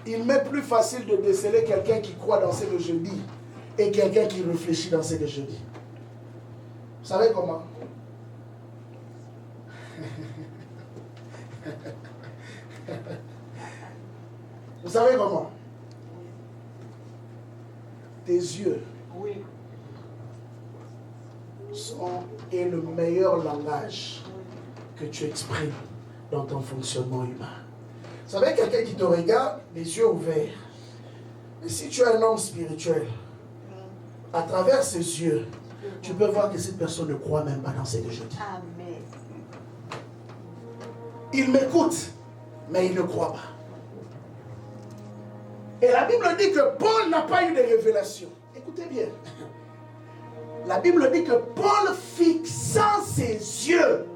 Il m'est plus facile de déceler quelqu'un qui croit dans ce que je dis et quelqu'un qui réfléchit dans ce que je dis. Vous savez comment? Vous savez comment? Tes yeux est le meilleur langage que tu exprimes dans ton fonctionnement humain. Vous savez, quelqu'un qui te regarde, les yeux ouverts. Et si tu es un homme spirituel, à travers ses yeux, tu peux voir que cette personne ne croit même pas dans ce que je dis. Amen. Il m'écoute, mais il ne croit pas. Et la Bible dit que Paul n'a pas eu de révélation. Écoutez bien. La Bible dit que Paul fixant ses yeux.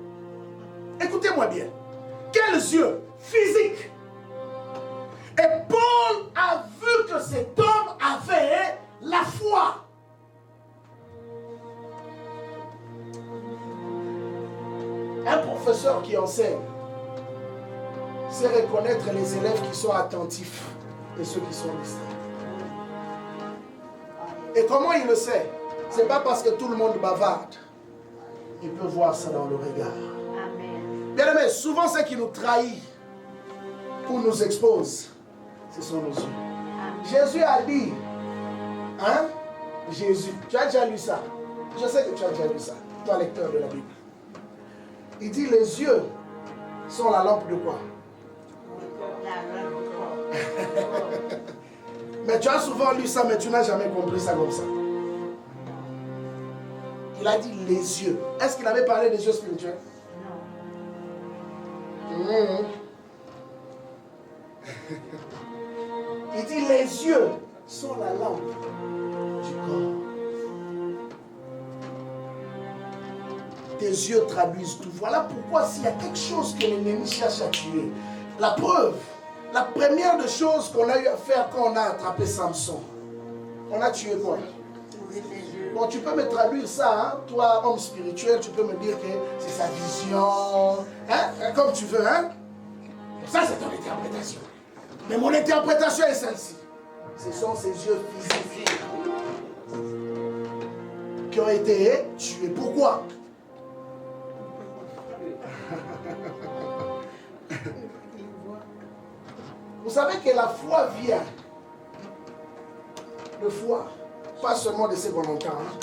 Écoutez-moi bien. Quels yeux? Physiques. Et Paul a vu que cet homme avait la foi. Un professeur qui enseigne sait reconnaître les élèves qui sont attentifs et ceux qui sont distraits. Et comment il le sait? Ce n'est pas parce que tout le monde bavarde. Il peut voir ça dans le regard. Amen. Bien aimé, souvent ce qui nous trahit ou nous expose, ce sont nos yeux. Amen. Jésus a dit, hein? Jésus, tu as déjà lu ça? Je sais que tu as déjà lu ça, toi lecteur de la Bible. Il dit les yeux sont la lampe de quoi? La lampe de quoi? Mais tu as souvent lu ça, mais tu n'as jamais compris ça comme ça. Il a dit les yeux. Est-ce qu'il avait parlé des yeux spirituels? Non. Il dit les yeux sont la lampe du corps. Tes yeux traduisent tout. Voilà pourquoi s'il y a quelque chose que l'ennemi cherche à tuer, la preuve, la première des choses qu'on a eu à faire quand on a attrapé Samson, on a tué quoi? Bon, tu peux me traduire ça, hein? Toi, homme spirituel, tu peux me dire que c'est sa vision, hein? Comme tu veux, hein? Ça, c'est ton interprétation. Mais mon interprétation est celle-ci. Ce sont ses yeux physiques qui ont été tués. Pourquoi? Vous savez que la foi vient de foi, pas seulement de ce qu'on entend, hein?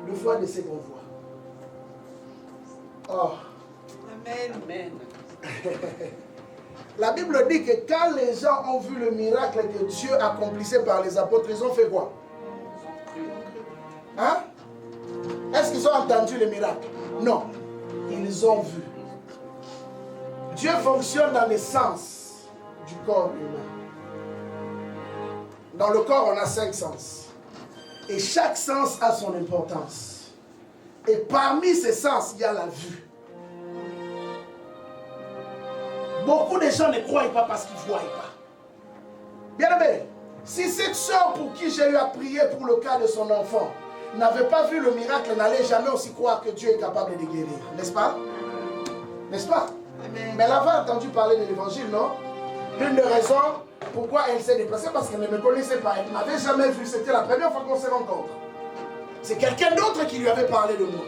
De foi de ce qu'on voit. Oh. Amen. Amen. La Bible dit que quand les gens ont vu le miracle que Dieu accomplissait par les apôtres, ils ont fait quoi? Hein? Est-ce qu'ils ont entendu le miracle? Non. Ils ont vu. Dieu fonctionne dans les sens du corps humain. Dans le corps, on a 5 sens. Et chaque sens a son importance. Et parmi ces sens, il y a la vue. Beaucoup de gens ne croient pas parce qu'ils ne voient pas. Bien aimé, si cette soeur pour qui j'ai eu à prier pour le cas de son enfant n'avait pas vu le miracle, n'allait jamais aussi croire que Dieu est capable de guérir. N'est-ce pas? N'est-ce pas? Amen. Mais elle avait entendu parler de l'évangile, non? L'une des raisons pourquoi elle s'est déplacée, parce qu'elle ne me connaissait pas. Elle ne m'avait jamais vu. C'était la première fois qu'on se rencontre. C'est quelqu'un d'autre qui lui avait parlé de moi.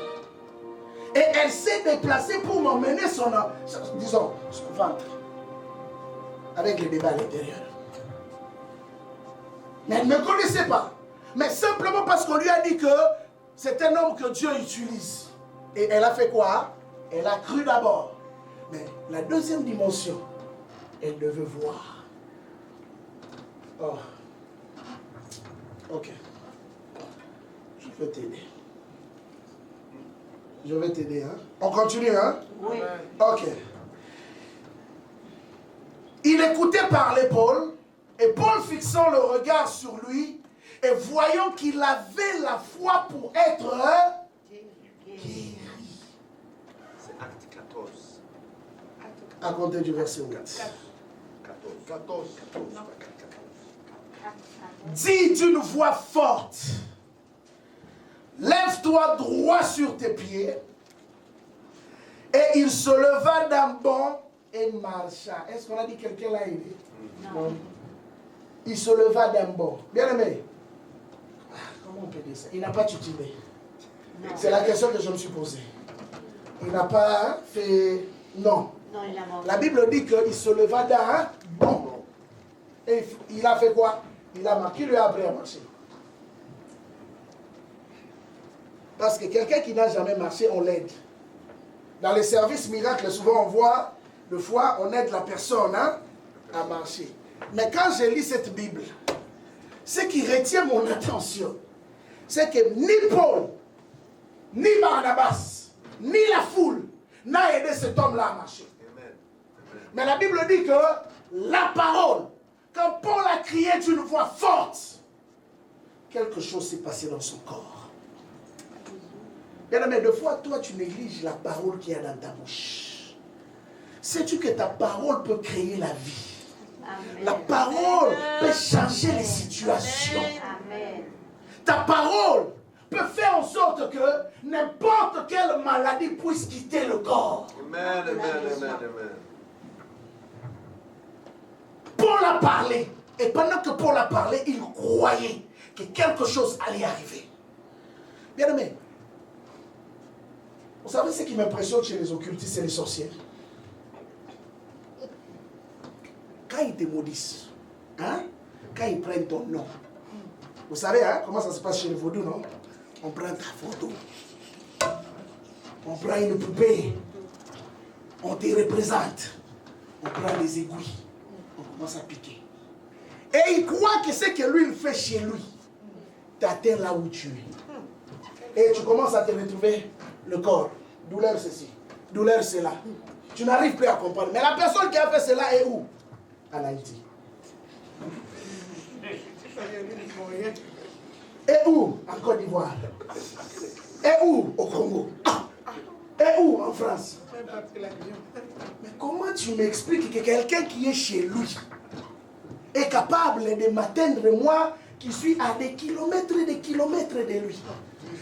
Et elle s'est déplacée pour m'emmener son ventre. Avec le bébé à l'intérieur. Mais elle ne me connaissait pas. Mais simplement parce qu'on lui a dit que c'est un homme que Dieu utilise. Et elle a fait quoi? Elle a cru d'abord. Mais la deuxième dimension, elle devait voir. Oh. Ok. Je vais t'aider. Je vais t'aider, hein? On continue, hein? Oui. Ok. Il écoutait parler Paul, et Paul fixant le regard sur lui, et voyant qu'il avait la foi pour être guéri. C'est Acte 14. À compter du verset 8. 14. Dis d'une voix forte, lève-toi droit sur tes pieds. Et il se leva d'un bond et marcha. Est-ce qu'on a dit quelqu'un là? Non. Il se leva d'un bond. Bien aimé. Comment on peut dire ça? Il n'a pas tutilé. C'est la question que je me suis posée. Il n'a pas fait... Non. La Bible dit qu'il se leva d'un bond. Et il a fait quoi? Il a marqué, il lui a appris à marcher. Parce que quelqu'un qui n'a jamais marché, on l'aide. Dans les services miracles, souvent on voit, des fois, on aide la personne à marcher. Mais quand je lis cette Bible, ce qui retient mon attention, c'est que ni Paul, ni Barnabas, ni la foule n'a aidé cet homme-là à marcher. Mais la Bible dit que la parole, quand Paul a crié d'une voix forte, quelque chose s'est passé dans son corps. Bien aimé, des fois, toi, tu négliges la parole qu'il y a dans ta bouche. Sais-tu que ta parole peut créer la vie? Amen. La parole peut changer les situations. Amen. Ta parole peut faire en sorte que n'importe quelle maladie puisse quitter le corps. Amen, amen, amen, amen. Paul a parlé. Et pendant que Paul a parlé, il croyait que quelque chose allait arriver. Bien aimé, vous savez ce qui m'impressionne chez les occultistes et les sorciers? Quand ils te maudissent, hein? Quand ils prennent ton nom, vous savez hein, comment ça se passe chez les vaudous, non? On prend ta photo, on prend une poupée, on te représente, on prend des aiguilles, on commence à piquer. Et il croit que ce que lui il fait chez lui t'atteint là où tu es. Et tu commences à te retrouver le corps. Douleur ceci, douleur cela. Tu n'arrives plus à comprendre. Mais la personne qui a fait cela est où? En Haïti. Et où? En Côte d'Ivoire. Et où? Au Congo. Et où? En France. Mais comment tu m'expliques que quelqu'un qui est chez lui est capable de m'atteindre moi qui suis à des kilomètres et des kilomètres de lui?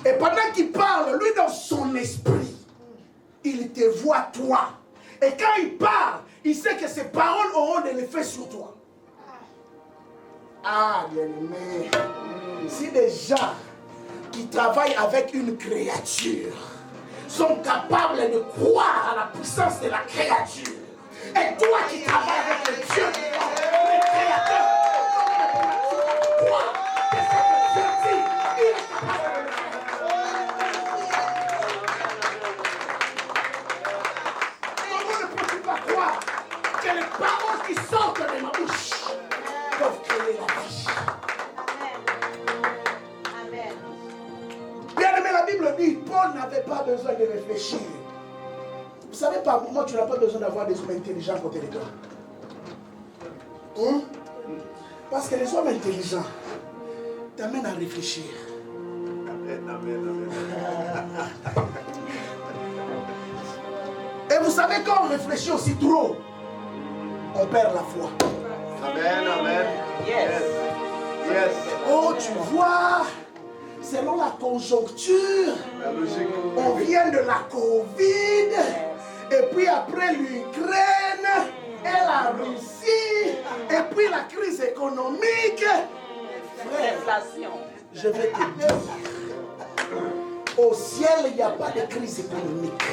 Et pendant qu'il parle, lui dans son esprit, il te voit toi. Et quand il parle, il sait que ses paroles auront de l'effet sur toi. Ah, bien-aimé, si des gens qui travaillent avec une créature sont capables de croire à la puissance de la créature, et toi qui travailles avec le Dieu vivant, le créateur, crois que cette Jésus, il est capable de le faire. Comment ne peux-tu pas croire que les paroles qui sortent de ma bouche peuvent créer la vie? Amen. Bien aimé, la Bible dit, Paul n'avait pas besoin de réfléchir. Vous savez, par moment, tu n'as pas besoin d'avoir des hommes intelligents à côté de toi. Parce que les hommes intelligents t'amènent à réfléchir. Amen, amen, amen. Et vous savez, quand on réfléchit aussi trop, on perd la foi. Amen, amen. Yes. Yes. Oh, tu vois, selon la conjoncture, La logique. on vient de la Covid, et puis après l'Ukraine, et la Russie, et puis la crise économique. Frère, je vais te dire, au ciel, il n'y a pas de crise économique.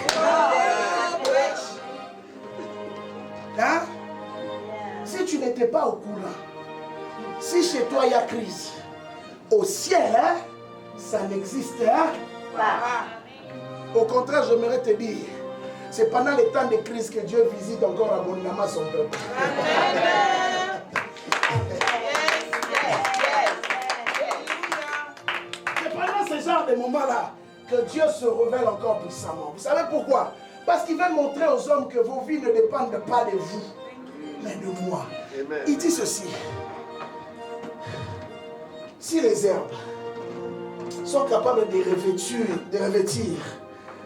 Hein? Si tu n'étais pas au courant, si chez toi il y a crise, au ciel, hein, ça n'existe pas. Au contraire, j'aimerais te dire, c'est pendant les temps de crise que Dieu visite encore abondamment son peuple. C'est pendant ce genre de moments-là que Dieu se révèle encore puissamment. Vous savez pourquoi? Parce qu'il veut montrer aux hommes que vos vies ne dépendent pas de vous, mais de moi. Amen. Il dit ceci. Si les herbes sont capables de revêtir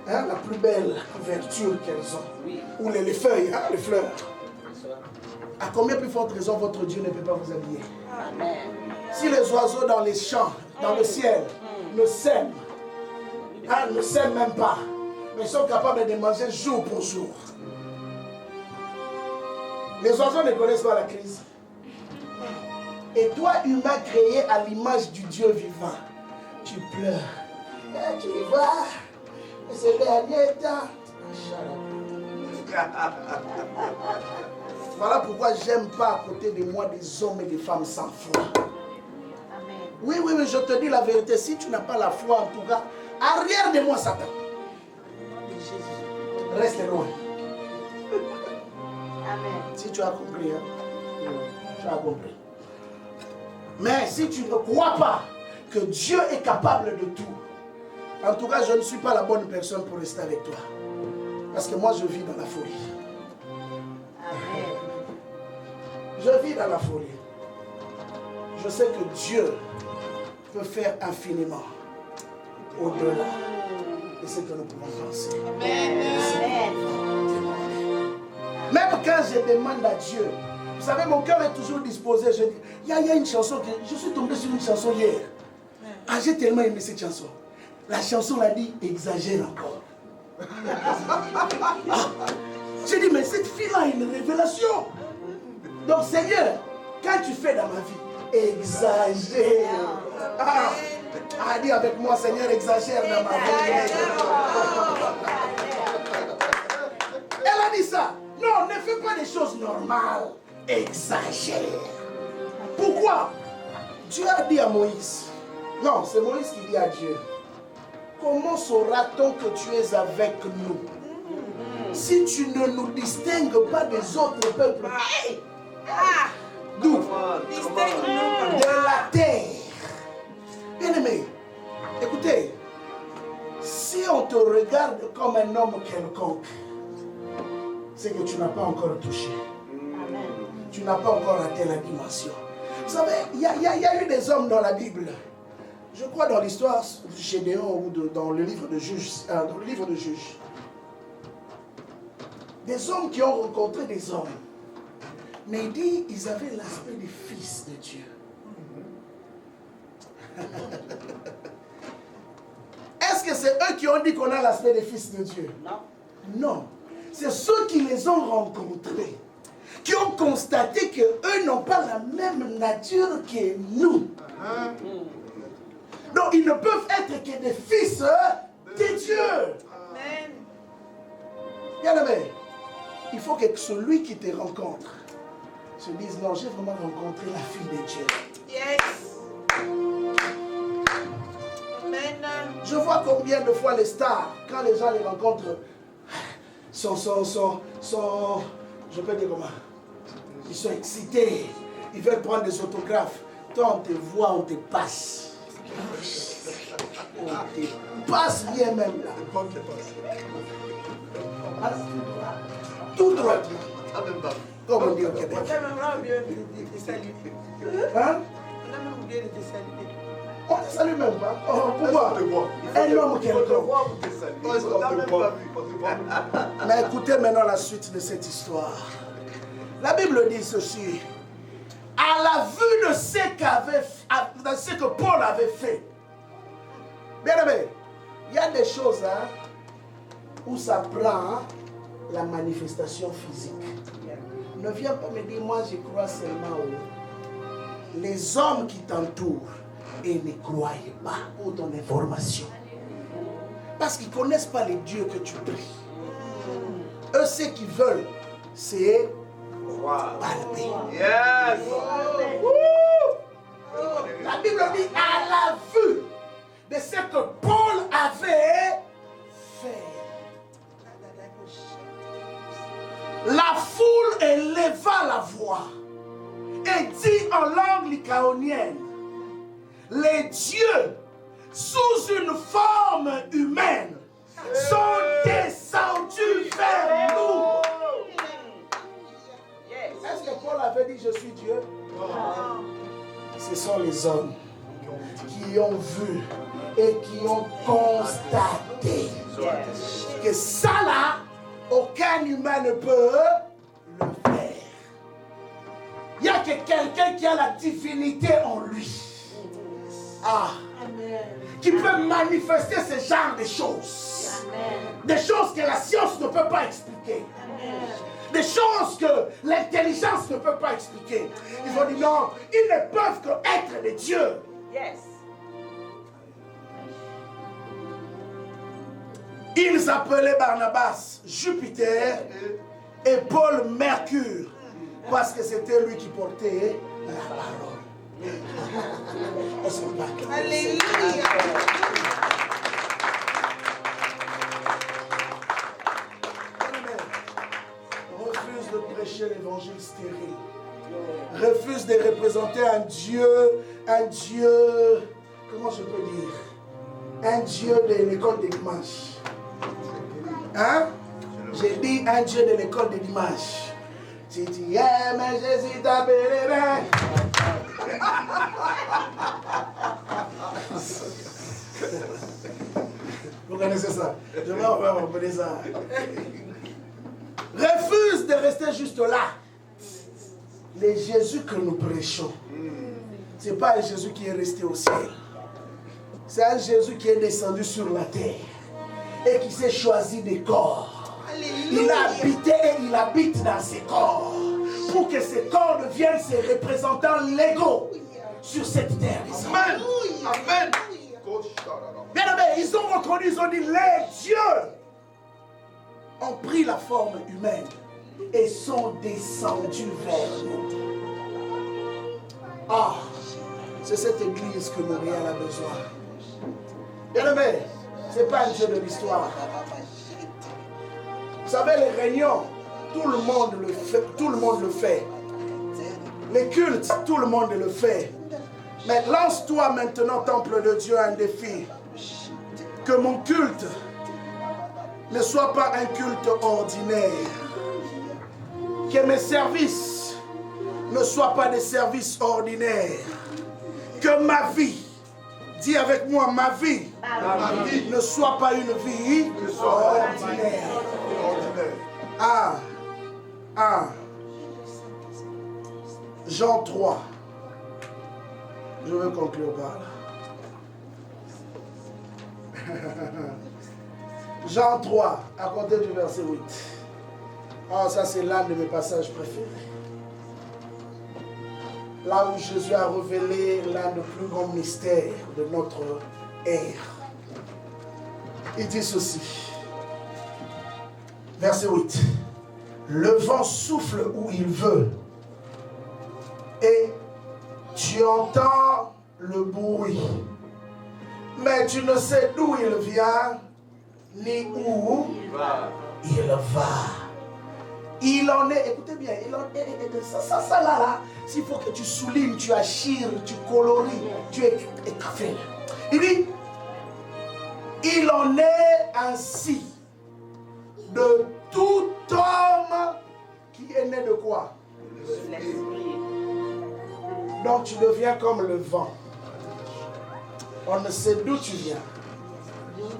hein, la plus belle vertu qu'elles ont, ou les feuilles, hein, les fleurs, à combien plus forte raison votre Dieu ne peut pas vous habiller? Amen. Si les oiseaux dans les champs, dans le ciel, ne sèment, hein, ne sèment même pas, mais sont capables de manger jour pour jour. Les oiseaux ne connaissent pas la crise. Et toi, humain créé à l'image du Dieu vivant, tu pleures. Eh, tu les vois, ces derniers temps. Voilà pourquoi j'aime pas à côté de moi des hommes et des femmes sans foi. Amen. Oui, je te dis la vérité. Si tu n'as pas la foi, en tout cas, arrière de moi, Satan. Reste loin. Amen. Si tu as compris, hein? Tu as compris. Mais si tu ne crois pas que Dieu est capable de tout, en tout cas, je ne suis pas la bonne personne pour rester avec toi. Parce que moi, je vis dans la folie. Amen. Je vis dans la folie. Je sais que Dieu peut faire infiniment au-delà de ce que nous pouvons penser. Amen. Même quand je demande à Dieu, vous savez, mon cœur est toujours disposé. Je dis, il y a une chanson, je suis tombé sur une chanson hier. Ah, j'ai tellement aimé cette chanson. La chanson l'a dit, exagère encore. Ah, j'ai dit, mais cette fille-là a une révélation. Donc, Seigneur, quand tu fais dans ma vie, exagère. Ah, dis avec moi, Seigneur, exagère dans ma vie. Elle a dit ça. Non, ne fais pas des choses normales. Exagère. Pourquoi? Dieu a dit à Moïse. Non, c'est Moïse qui dit à Dieu. Comment saura-t-on que tu es avec nous si tu ne nous distingues pas des autres peuples? D'où? De la terre. Bien aimé, écoutez, Si on te regarde comme un homme quelconque, c'est que tu n'as pas encore touché. Amen. Tu n'as pas encore atteint la dimension. Vous savez, il y a eu des hommes dans la Bible. Je crois dans l'histoire de Gédéon ou dans le livre de Juges. Dans le livre de Juges. Des hommes qui ont rencontré des hommes. Mais il dit, ils avaient l'aspect des fils de Dieu. Est-ce que c'est eux qui ont dit qu'on a l'aspect des fils de Dieu? Non. Non. C'est ceux qui les ont rencontrés, qui ont constaté qu'eux n'ont pas la même nature que nous. Donc ils ne peuvent être que des fils de Dieu. Amen. Bien aimé, il faut que celui qui te rencontre se dise, non, j'ai vraiment rencontré la fille de Dieu. Yes. Amen. Je vois combien de fois les stars, quand les gens les rencontrent, sont je peux dire comment, ils sont excités, ils veulent prendre des autographes. Toi, on te voit, on te passe. On te passe bien même là. Tout droit. Comme on dit au Québec. Hein? On ne salue même pas. Oh, pourquoi? Un homme quelconque. Mais écoutez maintenant la suite de cette histoire. La Bible dit ceci. À la vue de ce que Paul avait fait. Bien aimé, il y a des choses où ça prend la manifestation physique. Ne viens pas me dire, moi je crois seulement aux les hommes qui t'entourent et ne croyez pas pour ton information. Parce qu'ils ne connaissent pas les dieux que tu pries. Eux, ce qu'ils veulent, c'est palper. Yes. La Bible dit à la vue de ce que Paul avait fait. La foule éleva la voix et dit en langue lycaonienne, les dieux sous une forme humaine sont descendus vers nous. Est-ce que Paul avait dit je suis Dieu? Ce sont les hommes qui ont vu et qui ont constaté que ça là, aucun humain ne peut le faire. Il n'y a que quelqu'un qui a la divinité en lui. Qui peut manifester ce genre de choses. Des choses que la science ne peut pas expliquer. Des choses que l'intelligence ne peut pas expliquer. Ils ont dit non, ils ne peuvent qu'être des dieux. Yes. Ils appelaient Barnabas Jupiter et Paul Mercure parce que c'était lui qui portait la parole. Alléluia. Refuse de prêcher l'évangile stérile. Refuse de représenter un Dieu, comment je peux dire, un Dieu de l'école des dimanches. Hein? J'ai dit un Dieu de l'école des dimanches. Si tu aimes Jésus, t'appellerai. Vous connaissez ça? Je vais rappeler ça. Refuse de rester juste là. Le Jésus que nous prêchons, ce n'est pas un Jésus qui est resté au ciel. C'est un Jésus qui est descendu sur la terre et qui s'est choisi des corps. Alléluia. Il a habité et il habite dans ces corps pour que ces corps deviennent ses représentants légaux sur cette terre. Amen. Amen. Bien aimé, ils ont reconnu, ils ont dit, les dieux ont pris la forme humaine et sont descendus vers nous. C'est cette église que Montréal a besoin. Bien aimé, ce n'est pas un Dieu de l'histoire. Vous savez, les réunions, tout le monde le fait. Tout le monde le fait. Les cultes, tout le monde le fait. Mais lance-toi maintenant, temple de Dieu, un défi. Que mon culte ne soit pas un culte ordinaire. Que mes services ne soient pas des services ordinaires. Que ma vie, dis avec moi, ma vie ne soit pas une vie ordinaire. Jean 3. Je veux conclure par là. Jean 3, à compter du verset 8. Oh, ça c'est l'un de mes passages préférés. Là où Jésus a révélé l'un des plus grands mystères de notre ère. Il dit ceci. Verset 8. Le vent souffle où il veut. Et tu entends le bruit. Mais tu ne sais d'où il vient, ni où il va. Il en est, écoutez bien, il en est, ça là, s'il faut que tu soulignes, tu achires, tu colories, tu écris. Il dit, il en est ainsi de tout homme qui est né de quoi? Donc tu deviens comme le vent. On ne sait d'où tu viens,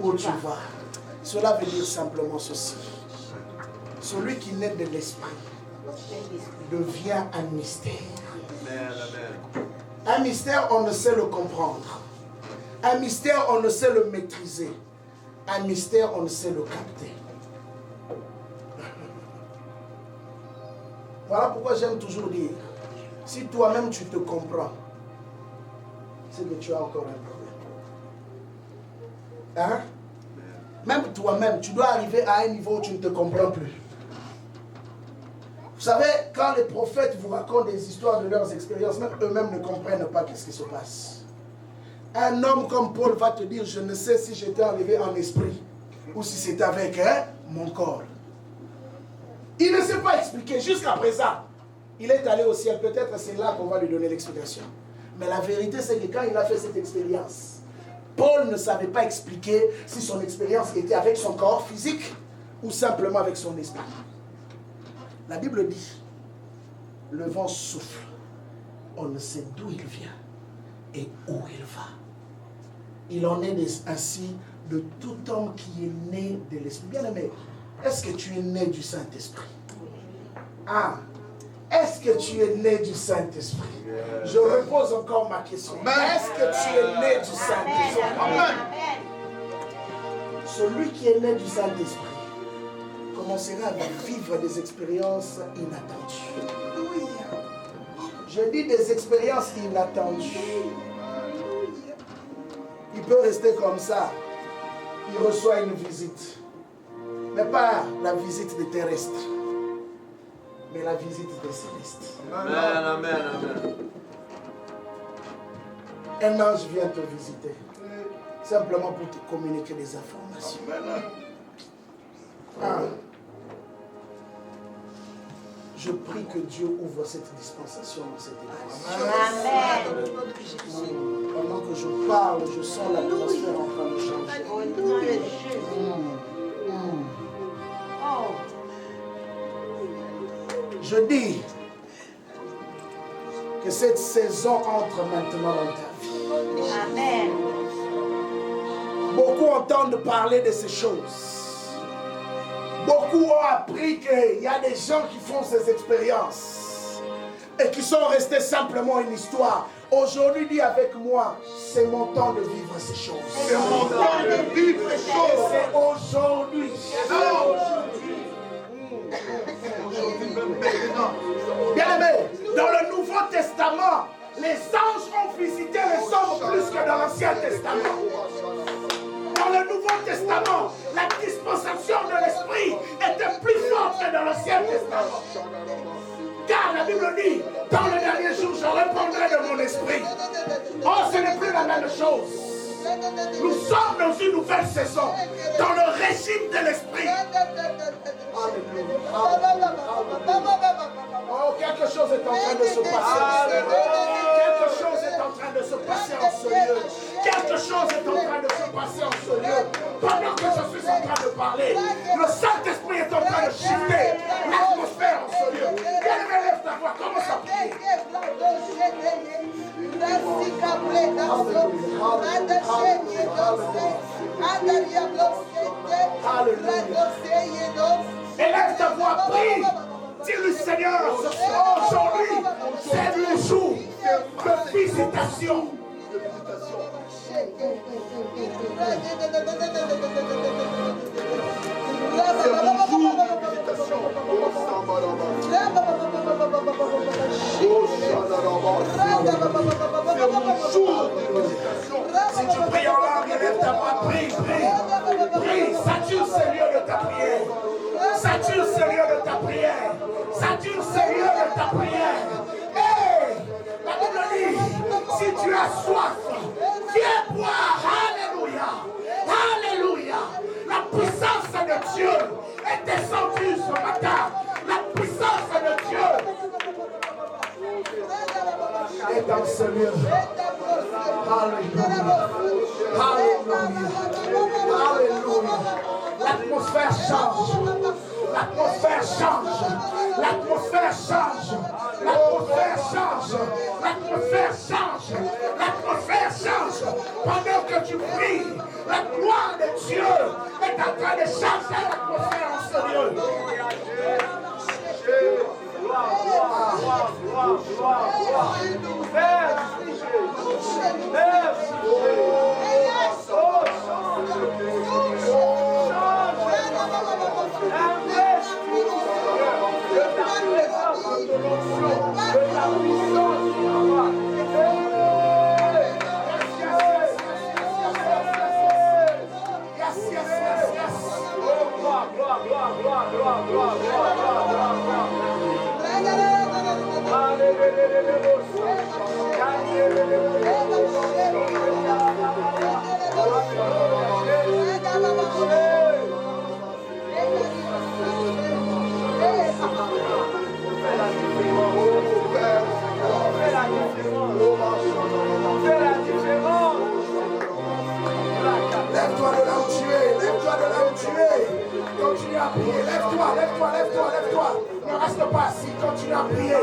où tu vas. Cela veut dire simplement ceci. Celui qui naît de l'esprit devient un mystère. Un mystère, on ne sait le comprendre. Un mystère, on ne sait le maîtriser. Un mystère, on ne sait le capter. Voilà pourquoi j'aime toujours dire, si toi-même tu te comprends, c'est que tu as encore un problème. Hein? Même toi-même, tu dois arriver à un niveau où tu ne te comprends plus. Vous savez, quand les prophètes vous racontent des histoires de leurs expériences, même eux-mêmes ne comprennent pas ce qui se passe. Un homme comme Paul va te dire, je ne sais si j'étais enlevé en esprit ou si c'était avec mon corps. Il ne sait pas expliquer jusqu'à présent. Il est allé au ciel, peut-être c'est là qu'on va lui donner l'explication. Mais la vérité, c'est que quand il a fait cette expérience, Paul ne savait pas expliquer si son expérience était avec son corps physique ou simplement avec son esprit. La Bible dit, le vent souffle, on ne sait d'où il vient et où il va. Il en est ainsi de tout homme qui est né de l'esprit. Bien aimé, est-ce que tu es né du Saint-Esprit? Est-ce que tu es né du Saint-Esprit? Je repose encore ma question. Est-ce que tu es né du Saint-Esprit? Celui qui est né du Saint-Esprit commencera à vivre des expériences inattendues. Je dis des expériences inattendues. Il peut rester comme ça. Il reçoit une visite. Mais pas la visite des terrestres, mais la visite des célestes. Amen, amen, amen. Un ange vient te visiter, simplement pour te communiquer des informations. Je prie que Dieu ouvre cette dispensation dans cette église. Amen. Pendant que je parle, je sens l'atmosphère en train de changer. Au nom de Jésus. Je dis que cette saison entre maintenant dans ta vie. Amen. Beaucoup entendent parler de ces choses. Beaucoup ont appris qu'il y a des gens qui font ces expériences et qui sont restés simplement une histoire. Aujourd'hui, dis avec moi, c'est mon temps de vivre ces choses. C'est mon temps de vivre ces choses. C'est aujourd'hui. Bien aimé, dans le Nouveau Testament, les anges ont visité les hommes plus que dans l'Ancien Testament. Dans le Nouveau Testament, la dispensation de l'Esprit était plus forte que dans l'Ancien Testament. Car la Bible dit, dans le dernier jour, je répondrai de mon esprit. Oh, ce n'est plus la même chose. Nous sommes dans une nouvelle saison, dans le régime de l'Esprit. Oh, quelque chose est en train de se passer. Quelque chose est en train de se passer en ce lieu. Quelque chose est en train de se passer en ce lieu. Pendant que je suis en train de parler, le Saint-Esprit est en train de shifter l'atmosphère en ce lieu. Bien-aimé, lève ta voix, commence à prier. Élève ta voix, prie. Dis-lui, Seigneur, aujourd'hui, c'est le jour de visitation. Si tu pries en langue, élève ta voix, prie, prie, prie, sature ce lieu de ta prière. Sature ce lieu de ta prière. Sature ce lieu de ta prière. Hey, la Bible dit, si tu as soif, viens boire. Alléluia. Alléluia. La puissance de Dieu est descendue ce matin. La puissance de Dieu est dans ce lieu. Alléluia. Alléluia. Alléluia. L'atmosphère change. L'atmosphère change. L'atmosphère change. L'atmosphère change. L'atmosphère change. L'atmosphère change. Pendant que tu pries, la gloire de Dieu est en train de changer l'atmosphère en ce lieu. Lève-toi de là où tu es, lève-toi de là où tu es. Continue à prier, lève-toi, lève-toi, lève-toi, lève-toi. Ne reste pas assis, continue à prier.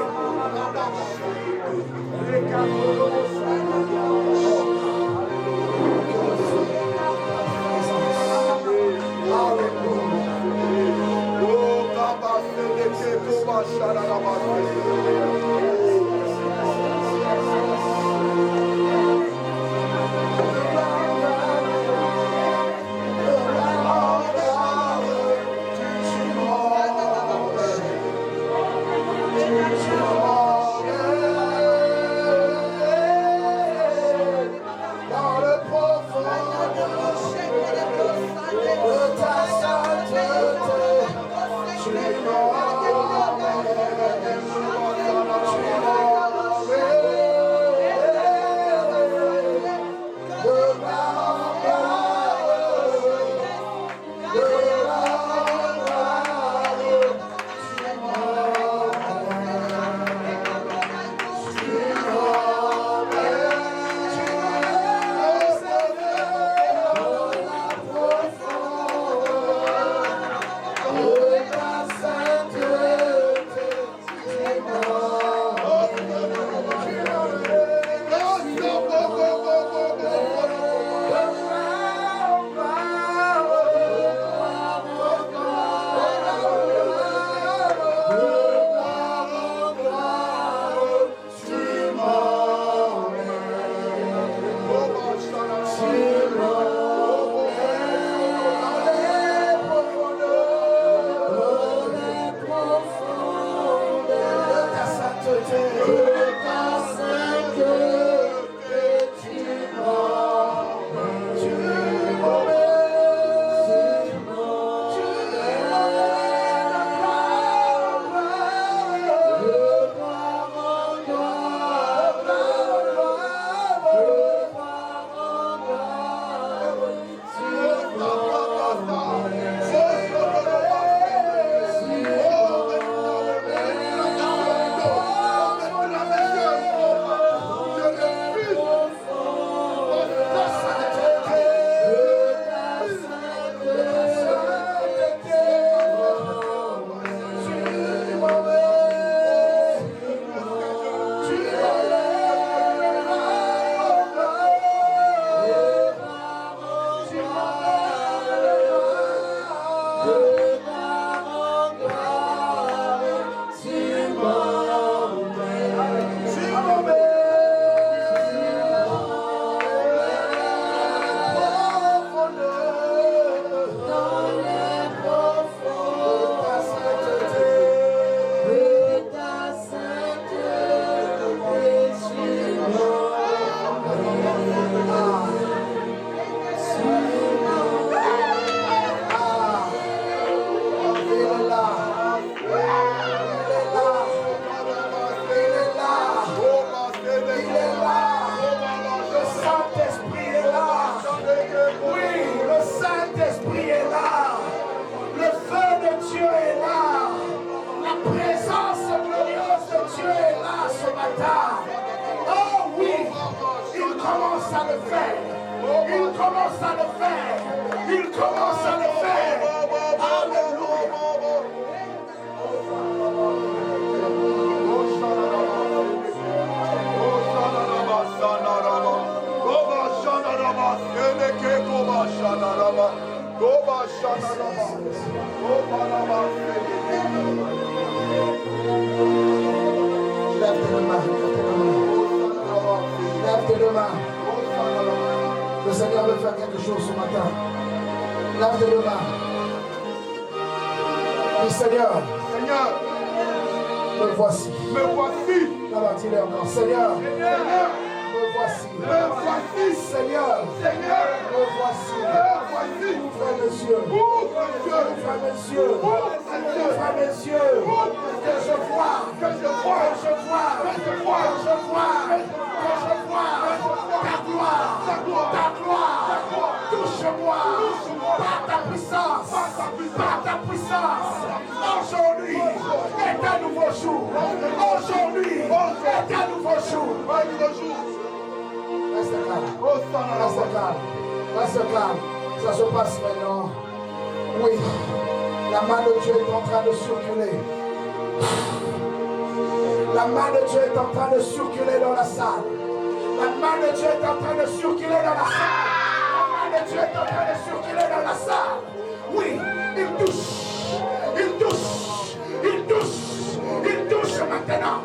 commence à le faire. Il commence à le faire. Alléluia. Lève tes deux mains. Lève tes deux mains. Le Seigneur veut faire quelque chose ce matin. Lève tes deux mains. Dis Seigneur, me voici. Alors dis-le encore, Seigneur, me voici. Seigneur, me voici. Ouvre mes yeux. Ouvre mes yeux. Ouvre mes yeux. Que je vois. Ta gloire. Touche-moi. Par ta puissance. Aujourd'hui est un nouveau jour. Aujourd'hui est un nouveau jour. Reste calme. Ça se passe maintenant. Oui, la main de Dieu est en train de circuler. La main de Dieu est en train de circuler dans la salle. La main de Dieu est en train de circuler dans la salle. La main de Dieu est en train de circuler dans la salle. Oui, il touche maintenant.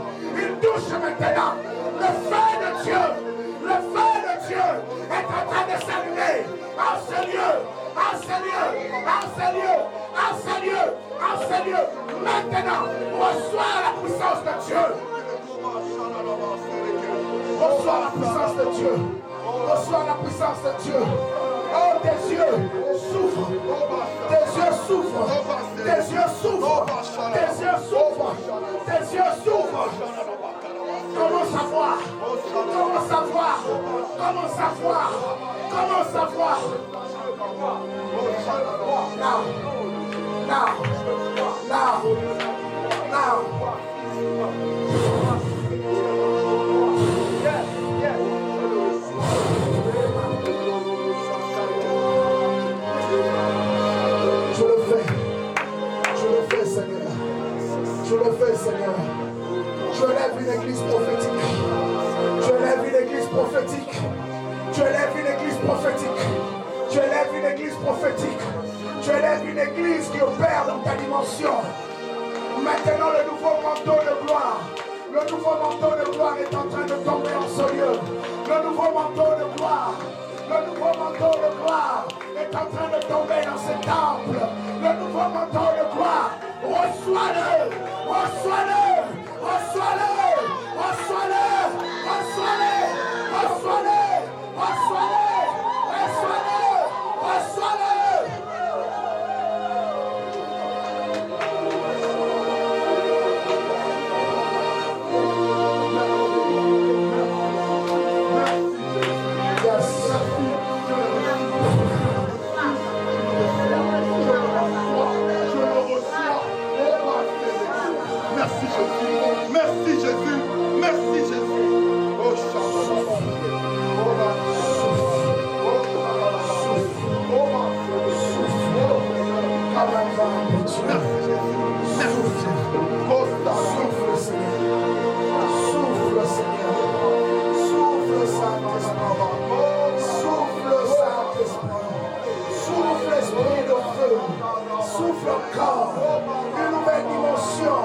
Le feu de Dieu est en train de s'allumer en ce lieu. Maintenant, reçois la puissance de Dieu. Reçois la puissance de Dieu. Oh, tes yeux souffrent. Comment savoir? Now. Je le fais, Seigneur. Je lève une église prophétique. Je lève une église qui opère dans ta dimension. Maintenant, le nouveau manteau de gloire est en train de tomber en ce lieu. Le nouveau manteau de gloire est en train de tomber dans ce temple. Le nouveau manteau de gloire, reçois-le. Merci Jésus. Oh, Souffle encore une nouvelle dimension.